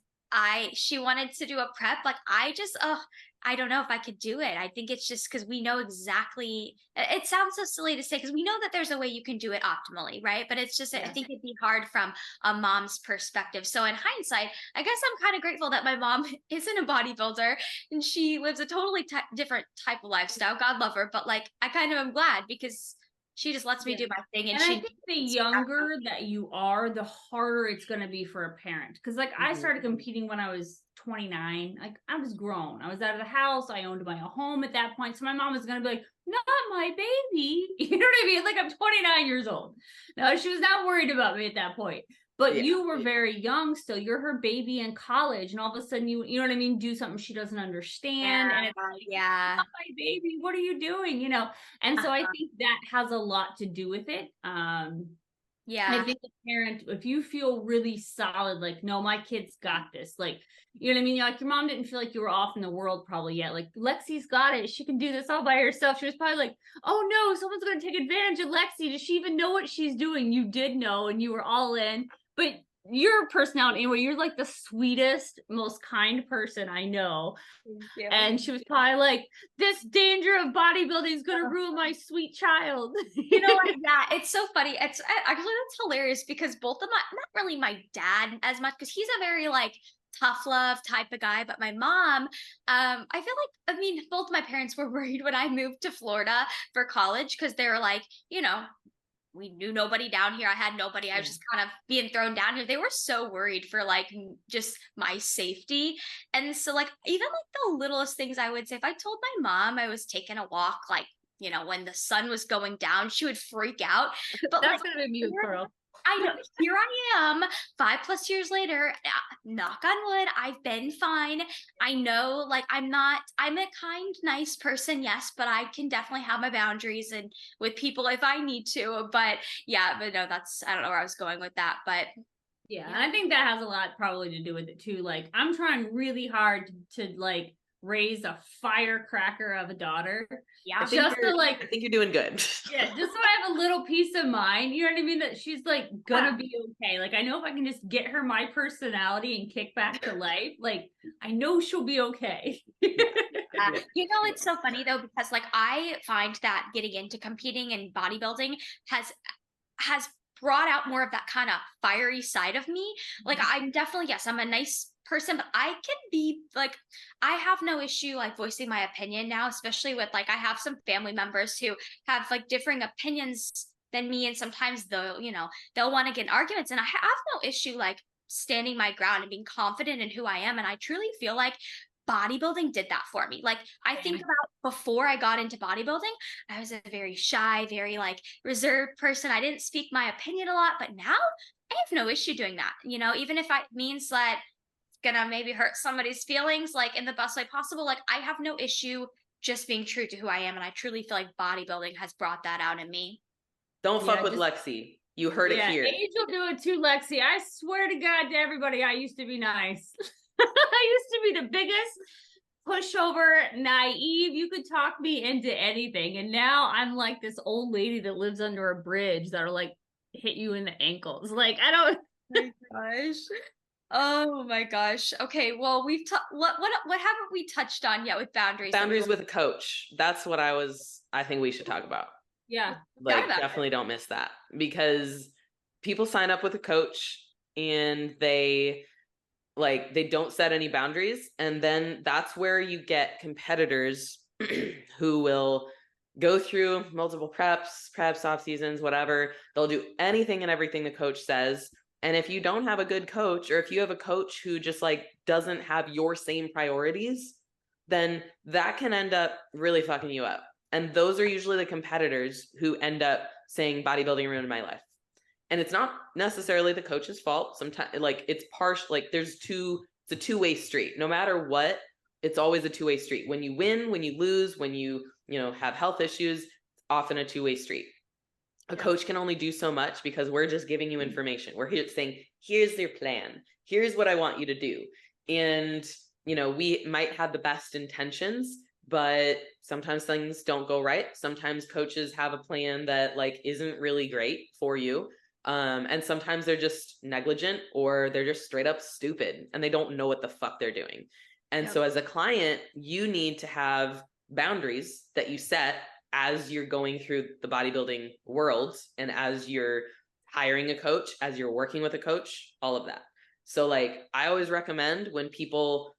she wanted to do a prep, like I don't know if I could do it. I think it's just because we know exactly, it sounds so silly to say, because we know that there's a way you can do it optimally, right? But it's just, I think it'd be hard from a mom's perspective. So in hindsight, I guess I'm kind of grateful that my mom isn't a bodybuilder and she lives a totally different type of lifestyle. God love her. But like, I kind of am glad, because she just lets me do my thing. And I think the younger that you are, the harder it's going to be for a parent. Because like I started competing when I was 29. Like I was grown. I was out of the house. I owned my own home at that point. So my mom was going to be like, not my baby. You know what I mean? Like I'm 29 years old. No, she was not worried about me at that point. But you were very young still. You're her baby in college. And all of a sudden you know what I mean? Do something she doesn't understand. And it's like, not my baby. What are you doing? And so I think that has a lot to do with it. I think the parent, if you feel really solid, like, no, my kid's got this, like, you know what I mean? Like your mom didn't feel like you were off in the world probably yet. Like Lexi's got it. She can do this all by herself. She was probably like, oh no, someone's going to take advantage of Lexi. Does she even know what she's doing? You did know, and you were all in. But your personality, anyway, you're like the sweetest, most kind person I know. And she was probably like, this danger of bodybuilding is going to ruin my sweet child. It's so funny. It's actually, that's hilarious, because both of not really my dad as much, because he's a very like tough love type of guy, but my mom, I feel like, both my parents were worried when I moved to Florida for college, because they were like, we knew nobody down here. I had nobody. I was just kind of being thrown down here. They were so worried for like just my safety. And so like even like the littlest things, I would say, if I told my mom I was taking a walk, like, you know, when the sun was going down, she would freak out. But That's like, gonna be you, Pearl. I know, here I am 5+ years later, knock on wood, I've been fine. I know, like, I'm a kind, nice person, yes, but I can definitely have my boundaries and with people if I need to. But yeah, but no, I don't know where I was going with that, but Yeah, and I think that has a lot probably to do with it too. Like, I'm trying really hard to like raise a firecracker of a daughter. yeah. Just to like, I think you're doing good. yeah, just so I have a little peace of mind. You know what I mean? That she's like gonna be okay. Like, I know if I can just get her my personality and kick back to life, like I know she'll be okay. You know, it's so funny though, because like I find that getting into competing and bodybuilding has brought out more of that kind of fiery side of me. Like I'm definitely, yes, I'm a nice person, but I can be like, I have no issue like voicing my opinion now, especially with like I have some family members who have like differing opinions than me, and sometimes they'll want to get in arguments, and I have no issue like standing my ground and being confident in who I am. And I truly feel like bodybuilding did that for me. Like I think about before I got into bodybuilding, I was a very shy, very like reserved person. I didn't speak my opinion a lot, but now I have no issue doing that. You know, even if it means that it's gonna maybe hurt somebody's feelings, like in the best way possible, like I have no issue just being true to who I am. And I truly feel like bodybuilding has brought that out in me. Don't fuck with Lexi. You heard it here. Age will do it too, Lexi. I swear to God to everybody, I used to be nice. I used to be the biggest pushover, naive. You could talk me into anything. And now I'm like this old lady that lives under a bridge that'll like hit you in the ankles. Like, I don't. Oh my gosh. Oh my gosh. Okay, well, what haven't we touched on yet with boundaries? Boundaries with a coach. That's what I think we should talk about. Yeah. Like definitely don't miss that, because people sign up with a coach and they don't set any boundaries, and then that's where you get competitors who will go through multiple preps, off seasons, whatever. They'll do anything and everything the coach says. And if you don't have a good coach, or if you have a coach who just like doesn't have your same priorities, then that can end up really fucking you up. And those are usually the competitors who end up saying bodybuilding ruined my life. And it's not necessarily the coach's fault. Sometimes like it's partial, like it's a two-way street. No matter what, it's always a two-way street. When you win, when you lose, when you have health issues, it's often a two-way street. A coach can only do so much, because we're just giving you information. We're here saying, here's your plan. Here's what I want you to do. And, we might have the best intentions, but sometimes things don't go right. Sometimes coaches have a plan that like isn't really great for you. And sometimes they're just negligent, or they're just straight up stupid and they don't know what the fuck they're doing. And so as a client, you need to have boundaries that you set as you're going through the bodybuilding world, and as you're hiring a coach, as you're working with a coach, all of that. So like, I always recommend when people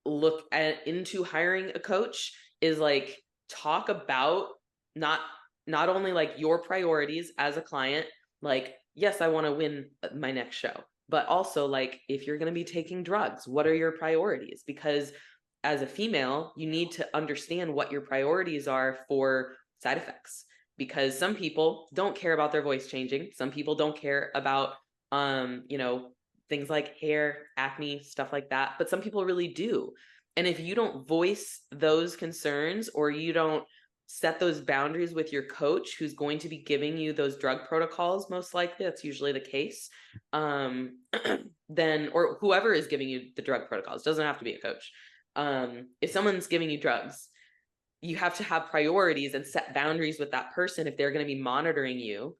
look into hiring a coach is like, talk about not only like your priorities as a client, like, yes, I want to win my next show, but also like, if you're going to be taking drugs, what are your priorities? Because as a female, you need to understand what your priorities are for side effects, because some people don't care about their voice changing. Some people don't care about, things like hair, acne, stuff like that. But some people really do. And if you don't voice those concerns, or you don't set those boundaries with your coach, who's going to be giving you those drug protocols, most likely, that's usually the case, then, or whoever is giving you the drug protocols, doesn't have to be a coach. If someone's giving you drugs, you have to have priorities and set boundaries with that person if they're going to be monitoring you.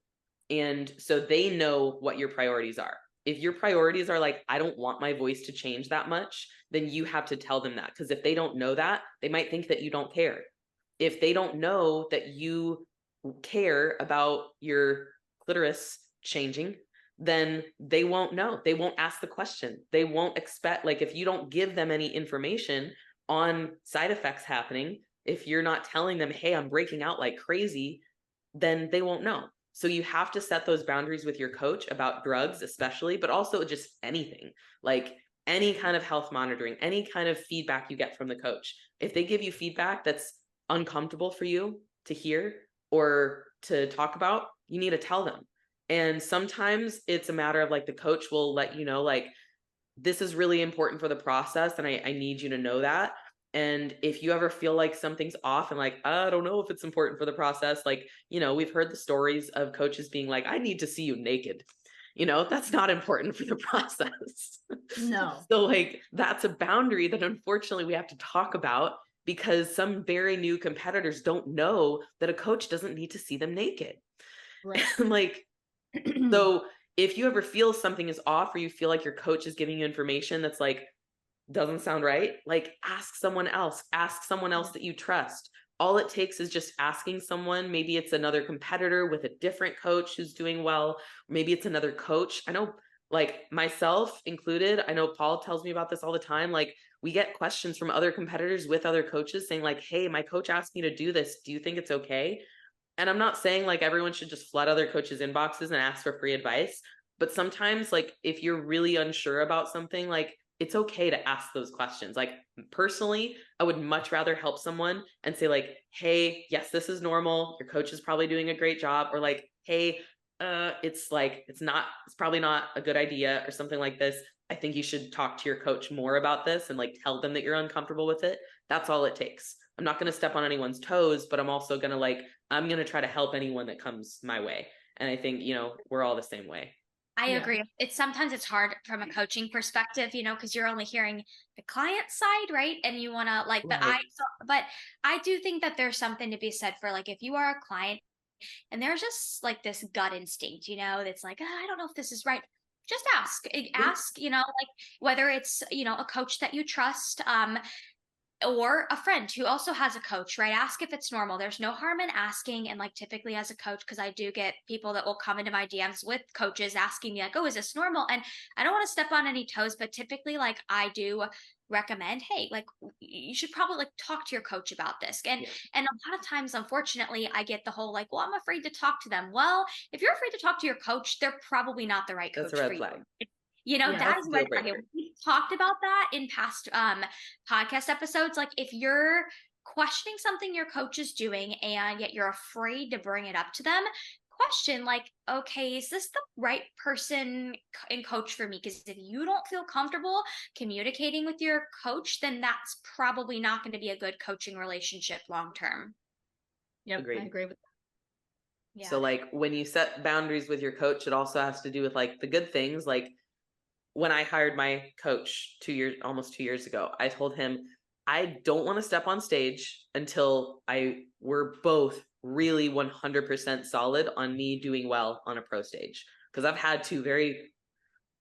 And so they know what your priorities are. If your priorities are like, I don't want my voice to change that much, then you have to tell them that. Because if they don't know that, they might think that you don't care. If they don't know that you care about your clitoris changing, then they won't know. They won't ask the question. They won't expect, like, if you don't give them any information on side effects happening, if you're not telling them, hey, I'm breaking out like crazy, then they won't know. So you have to set those boundaries with your coach about drugs, especially, but also just anything, like any kind of health monitoring, any kind of feedback you get from the coach. If they give you feedback that's uncomfortable for you to hear or to talk about, you need to tell them. And sometimes it's a matter of like the coach will let you know, like, this is really important for the process and I need you to know that. And if you ever feel like something's off and like, I don't know if it's important for the process, like, we've heard the stories of coaches being like, I need to see you naked. That's not important for the process. No. So like, that's a boundary that unfortunately we have to talk about because some very new competitors don't know that a coach doesn't need to see them naked. Right. Like, so if you ever feel something is off or you feel like your coach is giving you information that's like, doesn't sound right, like ask someone else that you trust. All it takes is just asking someone. Maybe it's another competitor with a different coach who's doing well. Maybe it's another coach. I know, like myself included, I know Paul tells me about this all the time. Like we get questions from other competitors with other coaches saying like, hey, my coach asked me to do this. Do you think it's okay? And I'm not saying like everyone should just flood other coaches' inboxes and ask for free advice. But sometimes like if you're really unsure about something, like it's okay to ask those questions. Like personally, I would much rather help someone and say like, hey, yes, this is normal. Your coach is probably doing a great job. Or like, hey, it's probably not a good idea or something like this. I think you should talk to your coach more about this and like tell them that you're uncomfortable with it. That's all it takes. I'm not going to step on anyone's toes, but I'm also going to I'm going to try to help anyone that comes my way. And I think, we're all the same way. I Yeah. agree. Sometimes it's hard from a coaching perspective, because you're only hearing the client side, right? And you want to like, Right. but I do think that there's something to be said for like, if you are a client and there's just like this gut instinct, that's like, I don't know if this is right. Just ask, like whether it's, a coach that you trust, or a friend who also has a coach, right? Ask if it's normal. There's no harm in asking. And like typically as a coach, because I do get people that will come into my DMs with coaches asking me like, oh, is this normal? And I don't want to step on any toes, but typically like I do recommend, hey, like you should probably like talk to your coach about this. And a lot of times, unfortunately, I get the whole like, well, I'm afraid to talk to them. Well, if you're afraid to talk to your coach, they're probably not the right coach That's a red for flag. you. Yeah, that that's is a deal red flag. breaker. We talked about that in past podcast episodes. Like if you're questioning something your coach is doing and yet you're afraid to bring it up to them, question like, okay, is this the right person and coach for me? Because if you don't feel comfortable communicating with your coach, then that's probably not going to be a good coaching relationship long term. Yep, Agreed. I agree with that. Yeah. So like when you set boundaries with your coach, it also has to do with like the good things. Like when I hired my coach almost 2 years ago, I told him, I don't want to step on stage until we're both really 100% solid on me doing well on a pro stage. Because I've had 2 very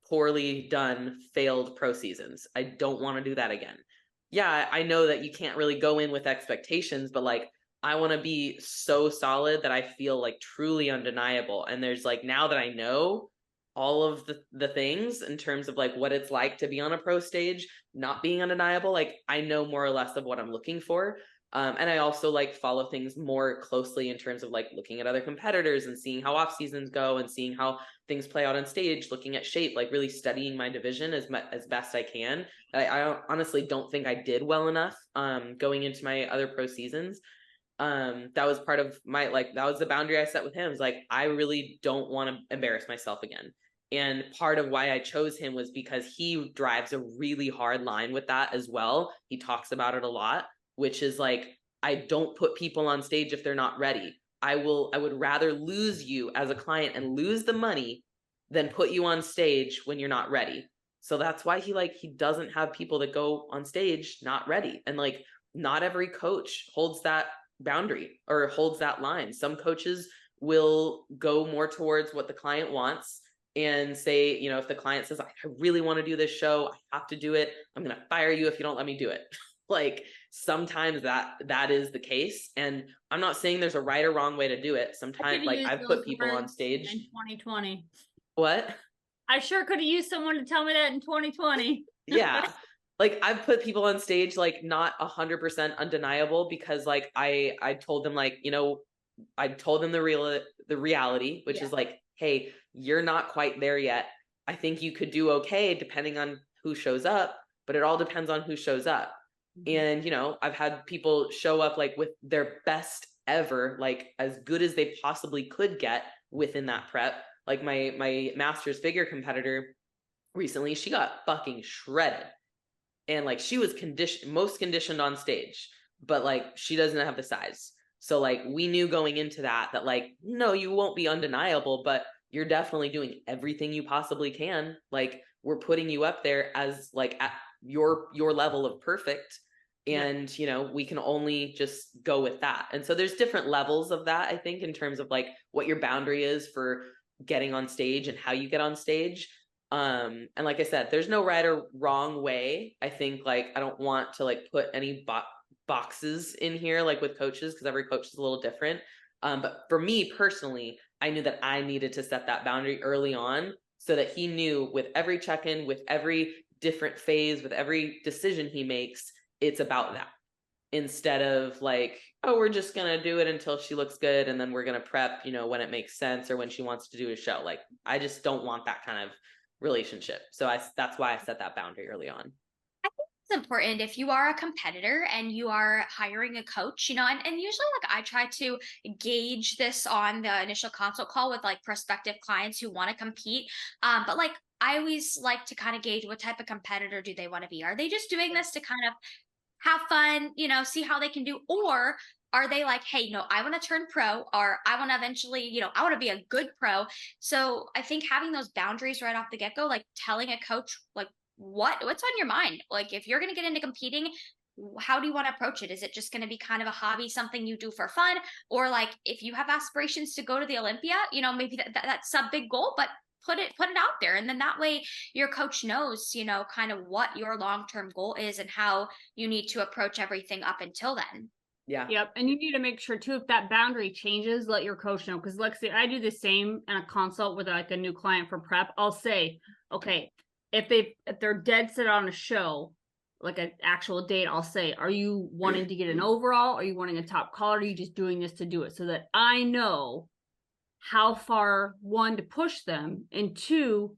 poorly done, failed pro seasons. I don't want to do that again. Yeah, I know that you can't really go in with expectations, but like, I want to be so solid that I feel like truly undeniable. And there's like, now that I know all of the things in terms of like what it's like to be on a pro stage, not being undeniable, like I know more or less of what I'm looking for. And I also like follow things more closely in terms of like looking at other competitors and seeing how off seasons go and seeing how things play out on stage, looking at shape, like really studying my division as best I can. I honestly don't think I did well enough going into my other pro seasons. That was part of my, like, that was the boundary I set with him. It's like, I really don't want to embarrass myself again. And part of why I chose him was because he drives a really hard line with that as well. He talks about it a lot, which is like, I don't put people on stage if they're not ready. I would rather lose you as a client and lose the money than put you on stage when you're not ready. So that's why he doesn't have people that go on stage not ready. And like, not every coach holds that boundary or holds that line. Some coaches will go more towards what the client wants and say, if the client says, I really want to do this show, I have to do it, I'm going to fire you if you don't let me do it. Like sometimes that is the case. And I'm not saying there's a right or wrong way to do it. Sometimes like I've put people on stage in 2020. What? I sure could have used someone to tell me that in 2020. Yeah. Like I've put people on stage, like not 100% undeniable because like I told them like, I told them the reality, which Yeah. is like, hey, you're not quite there yet. I think you could do okay depending on who shows up, but it all depends on who shows up. And, you know, I've had people show up like with their best ever, like as good as they possibly could get within that prep. Like my master's figure competitor recently, she got fucking shredded. And like she was most conditioned on stage, but like she doesn't have the size. So like we knew going into that like, no, you won't be undeniable, but you're definitely doing everything you possibly can. Like we're putting you up there as like at your level of perfect. And you know, we can only just go with that. And so there's different levels of that, I think, in terms of like what your boundary is for getting on stage and how you get on stage. And like I said, there's no right or wrong way. I think like I don't want to like put any boxes in here like with coaches, because every coach is a little different. But for me personally, I knew that I needed to set that boundary early on so that he knew with every check-in, with every different phase, with every decision he makes, it's about that. Instead of like, oh, we're just gonna do it until she looks good and then we're gonna prep, you know, when it makes sense or when she wants to do a show. Like I just don't want that kind of relationship. So that's why I set that boundary early on. It's important if you are a competitor and you are hiring a coach, you know, and usually like I try to gauge this on the initial consult call with like prospective clients who want to compete. But like I always like to kind of gauge what type of competitor do they want to be. Are they just doing this to kind of have fun, you know, see how they can do? Or are they like, hey, no, I want to turn pro, or I want to eventually, you know, I want to be a good pro. So I think having those boundaries right off the get-go, like telling a coach like what's on your mind? Like if you're going to get into competing, how do you want to approach it? Is it just going to be kind of a hobby, something you do for fun? Or like if you have aspirations to go to the Olympia, you know, maybe that's a big goal, but put it out there. And then that way your coach knows, you know, kind of what your long-term goal is and how you need to approach everything up until then. Yeah. Yep. And you need to make sure too, if that boundary changes, let your coach know. Cause Lexi, I do the same in a consult with like a new client for prep. I'll say, okay, if they're dead set on a show, like an actual date, I'll say, are you wanting to get an overall? Are you wanting a top collar? Are you just doing this to do it? So that I know how far, one, to push them, and two,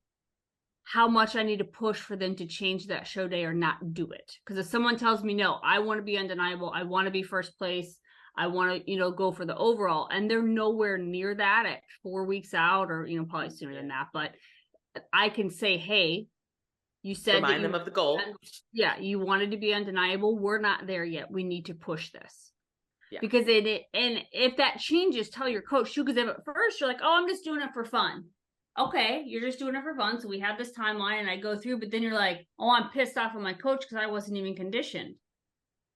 how much I need to push for them to change that show day or not do it. Because if someone tells me, no, I want to be undeniable, I want to be first place, I want to, you know, go for the overall, and they're nowhere near that at 4 weeks out, or, you know, probably sooner than that. But I can say, hey, you said remind them of the goal. Yeah, you wanted to be undeniable. We're not there yet. We need to push this. Yeah. Because and if that changes, tell your coach too. Because if at first you're like, oh, I'm just doing it for fun. Okay, you're just doing it for fun. So we have this timeline and I go through, but then you're like, oh, I'm pissed off at my coach because I wasn't even conditioned.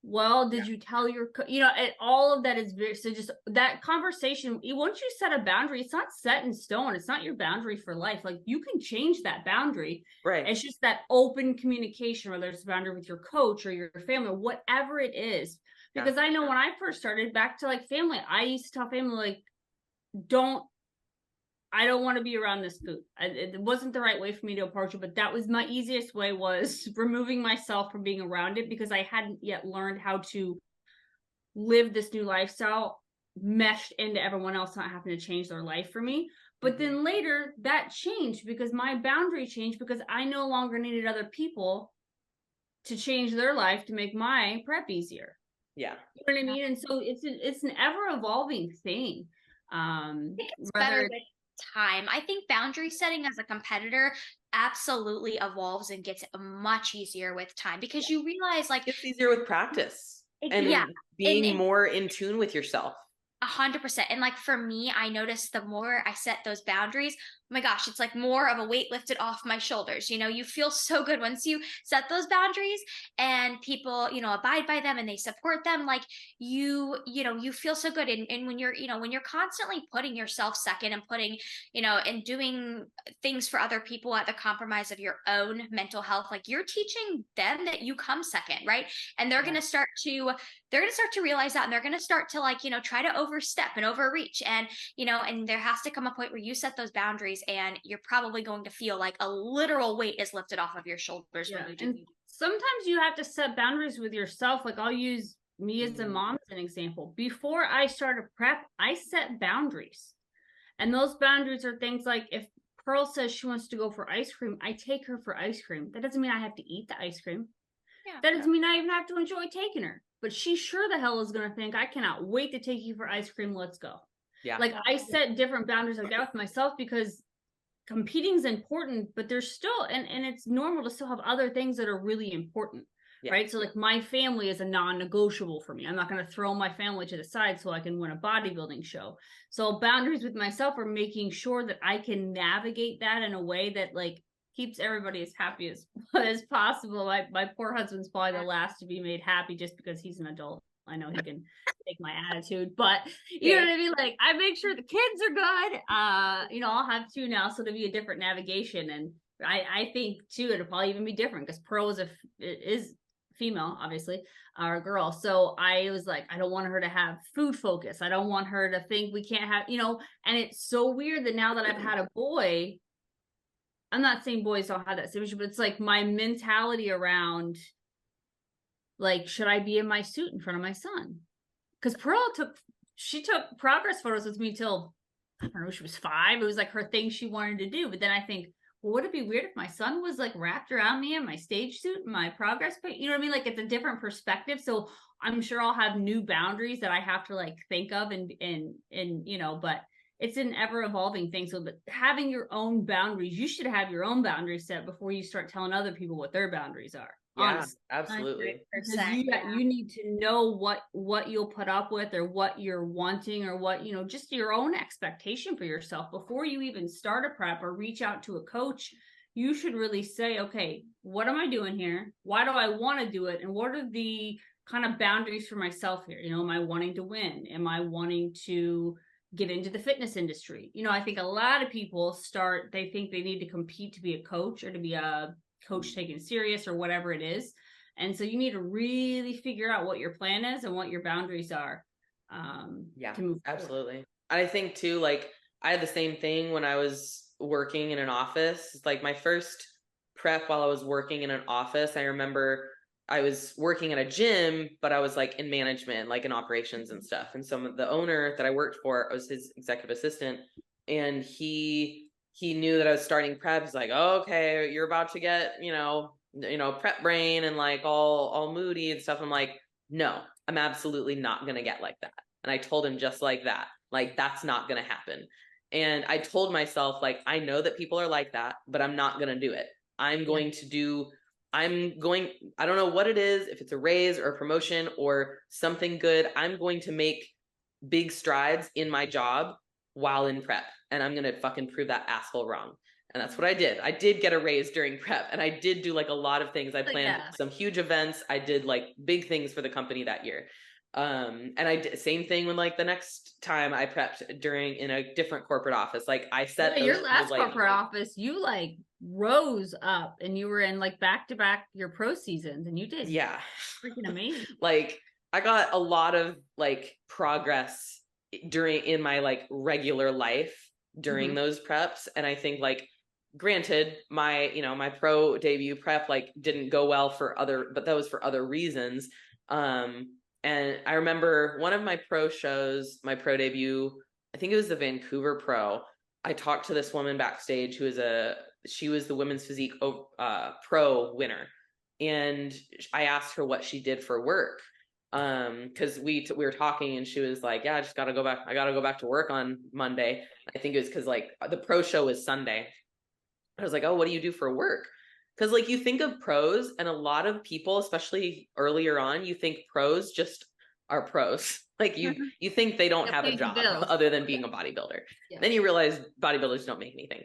Well, did you tell your, you know, all of that is very, so just that conversation, once you set a boundary, it's not set in stone. It's not your boundary for life. Like you can change that boundary. Right. It's just that open communication, whether it's a boundary with your coach or your family, whatever it is. Because I know when I first started, back to like family, I used to tell family, like, I don't want to be around this food. It wasn't the right way for me to approach it, but that was my easiest way, was removing myself from being around it, because I hadn't yet learned how to live this new lifestyle meshed into everyone else, not having to change their life for me. But then later that changed because my boundary changed, because I no longer needed other people to change their life to make my prep easier. Yeah. You know what I mean? And so it's an ever evolving thing. I think it's better with time. I think boundary setting as a competitor absolutely evolves and gets much easier with time, because you realize like it's easier with practice and being more in tune with yourself. 100%. And like for me, I noticed the more I set those boundaries, oh my gosh, it's like more of a weight lifted off my shoulders. You know, you feel so good once you set those boundaries and people, you know, abide by them and they support them. Like you know, you feel so good. And when you're, you know, when you're constantly putting yourself second and putting, you know, and doing things for other people at the compromise of your own mental health, like you're teaching them that you come second, right? And they're going to start to realize that, and they're going to start to like, you know, try to overstep and overreach. And, you know, and there has to come a point where you set those boundaries and you're probably going to feel like a literal weight is lifted off of your shoulders. Yeah. And sometimes you have to set boundaries with yourself. Like I'll use me as a mom as an example. Before I started prep, I set boundaries. And those boundaries are things like if Pearl says she wants to go for ice cream, I take her for ice cream. That doesn't mean I have to eat the ice cream. Yeah. That doesn't mean I even have to enjoy taking her. But she sure the hell is going to think, I cannot wait to take you for ice cream. Let's go. Yeah. Like I set different boundaries like that with myself because competing is important, but there's still, and it's normal to still have other things that are really important. Yeah. Right. So like my family is a non-negotiable for me. I'm not going to throw my family to the side so I can win a bodybuilding show. So boundaries with myself are making sure that I can navigate that in a way that like keeps everybody as happy as possible. My poor husband's probably the last to be made happy just because he's an adult. I know he can take my attitude, but you know what I mean? Like I make sure the kids are good. You know, I'll have two now, so it'll be a different navigation. And I think too, it'll probably even be different because Pearl is female, obviously, or a girl. So I was like, I don't want her to have food focus. I don't want her to think we can't have, you know, and it's so weird that now that I've had a boy, I'm not saying boys don't have that situation, but it's like my mentality around like, should I be in my suit in front of my son? Because Pearl took progress photos with me till, I don't know, she was 5. It was like her thing she wanted to do. But then I think, well, would it be weird if my son was like wrapped around me in my stage suit and my progress? But you know what I mean? Like it's a different perspective. So I'm sure I'll have new boundaries that I have to like think of and you know, but it's an ever evolving thing. So but having your own boundaries, you should have your own boundaries set before you start telling other people what their boundaries are. Yeah, honestly. absolutely. You need to know what you'll put up with or what you're wanting or what, you know, just your own expectation for yourself before you even start a prep or reach out to a coach. You should really say, okay, what am I doing here? Why do I want to do it? And what are the kind of boundaries for myself here? You know, am I wanting to win? Am I wanting to get into the fitness industry? You know, I think a lot of people they think they need to compete to be a coach or to be a coach taken serious or whatever it is. And so you need to really figure out what your plan is and what your boundaries are. Yeah, to move absolutely. forward. I think too, like I had the same thing when I was working in an office. Like my first prep while I was working in an office, I remember I was working at a gym, but I was like in management, like in operations and stuff. And the owner that I worked for was his executive assistant, and he knew that I was starting prep. He's like, oh, okay, you're about to get, you know, prep brain and like all moody and stuff. I'm like, no, I'm absolutely not going to get like that. And I told him just like that, like, that's not going to happen. And I told myself, like, I know that people are like that, but I'm not going to do it. I don't know what it is, if it's a raise or a promotion or something good. I'm going to make big strides in my job while in prep. And I'm going to fucking prove that asshole wrong. And that's what I did. I did get a raise during prep, and I did do like a lot of things. I planned some huge events. I did like big things for the company that year. And I did same thing when like the next time I prepped in a different corporate office. Like I set your last corporate office, you like rose up and you were in like back-to-back your pro seasons and you did freaking amazing. Like I got a lot of like progress in my like regular life during those preps. And I think like, granted, my pro debut prep like didn't go well but that was for other reasons. And I remember one of my pro shows, my pro debut, I think it was the Vancouver Pro. I talked to this woman backstage she was the women's physique pro winner. And I asked her what she did for work. Because we were talking and she was like, yeah, I gotta go back to work on Monday. I think it was because like the pro show was Sunday. I was like, oh, what do you do for work? Because like you think of pros, and a lot of people, especially earlier on, you think pros just are pros. Like you think they don't have a job other than being a bodybuilder. Yeah. Then you realize bodybuilders don't make anything.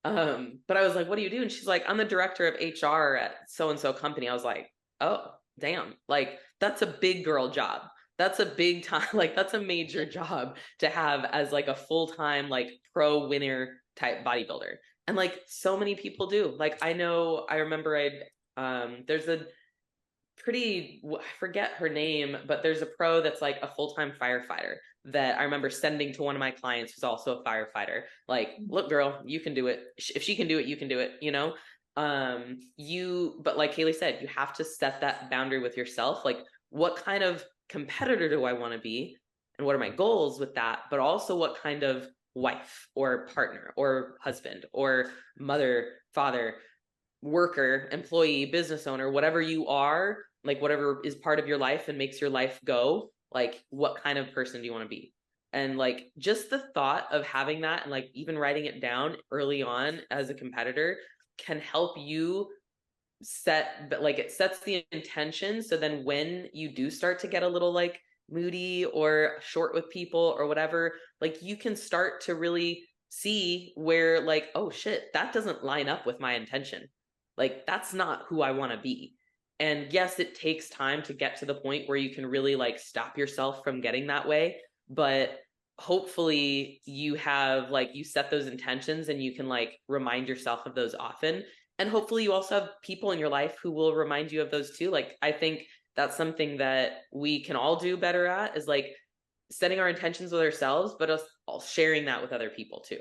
But I was like, what do you do? And she's like, I'm the director of HR at so-and-so company. I was like, oh, damn. Like that's a big girl job. That's a big time. Like that's a major job to have as like a full-time, like pro winner type bodybuilder. And like so many people do. Like I remember there's a I forget her name, but there's a pro that's like a full-time firefighter that I remember sending to one of my clients who's also a firefighter. Like, look, girl, you can do it. If she can do it, you can do it, you know? But like Kaylee said, you have to set that boundary with yourself. Like what kind of competitor do I want to be? And what are my goals with that? But also what kind of wife or partner or husband or mother, father, worker, employee, business owner, whatever you are, like whatever is part of your life and makes your life go, like what kind of person do you want to be? And like just the thought of having that and like even writing it down early on as a competitor can help you set, but like it sets the intention. So then when you do start to get a little like moody or short with people or whatever, like you can start to really see where like, oh shit, that doesn't line up with my intention. Like that's not who I want to be. And yes, it takes time to get to the point where you can really like stop yourself from getting that way. But hopefully you have like, you set those intentions and you can like remind yourself of those often. And hopefully you also have people in your life who will remind you of those too. Like, I think that's something that we can all do better at is like setting our intentions with ourselves, but us all sharing that with other people too.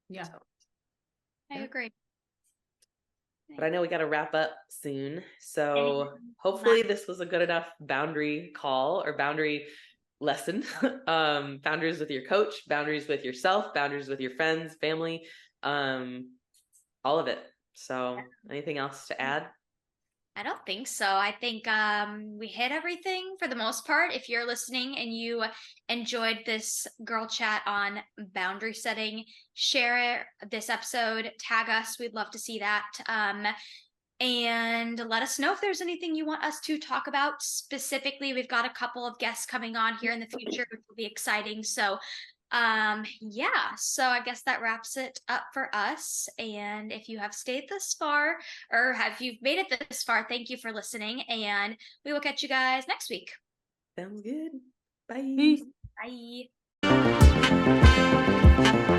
Yeah. So, I yeah. agree. But I know we got to wrap up soon. So hopefully this was a good enough boundary call or boundary lesson. Boundaries with your coach, boundaries with yourself, boundaries with your friends, family, all of it. So anything else to add? I don't think so. I think we hit everything for the most part. If you're listening and you enjoyed this girl chat on boundary setting, share this episode, tag us. We'd love to see that. And let us know if there's anything you want us to talk about specifically. We've got a couple of guests coming on here in the future, which will be exciting. So yeah, so I guess that wraps it up for us. And if you have stayed this far or have you made it this far, thank you for listening, and we will catch you guys next week. Sounds good. Bye. Peace. Bye.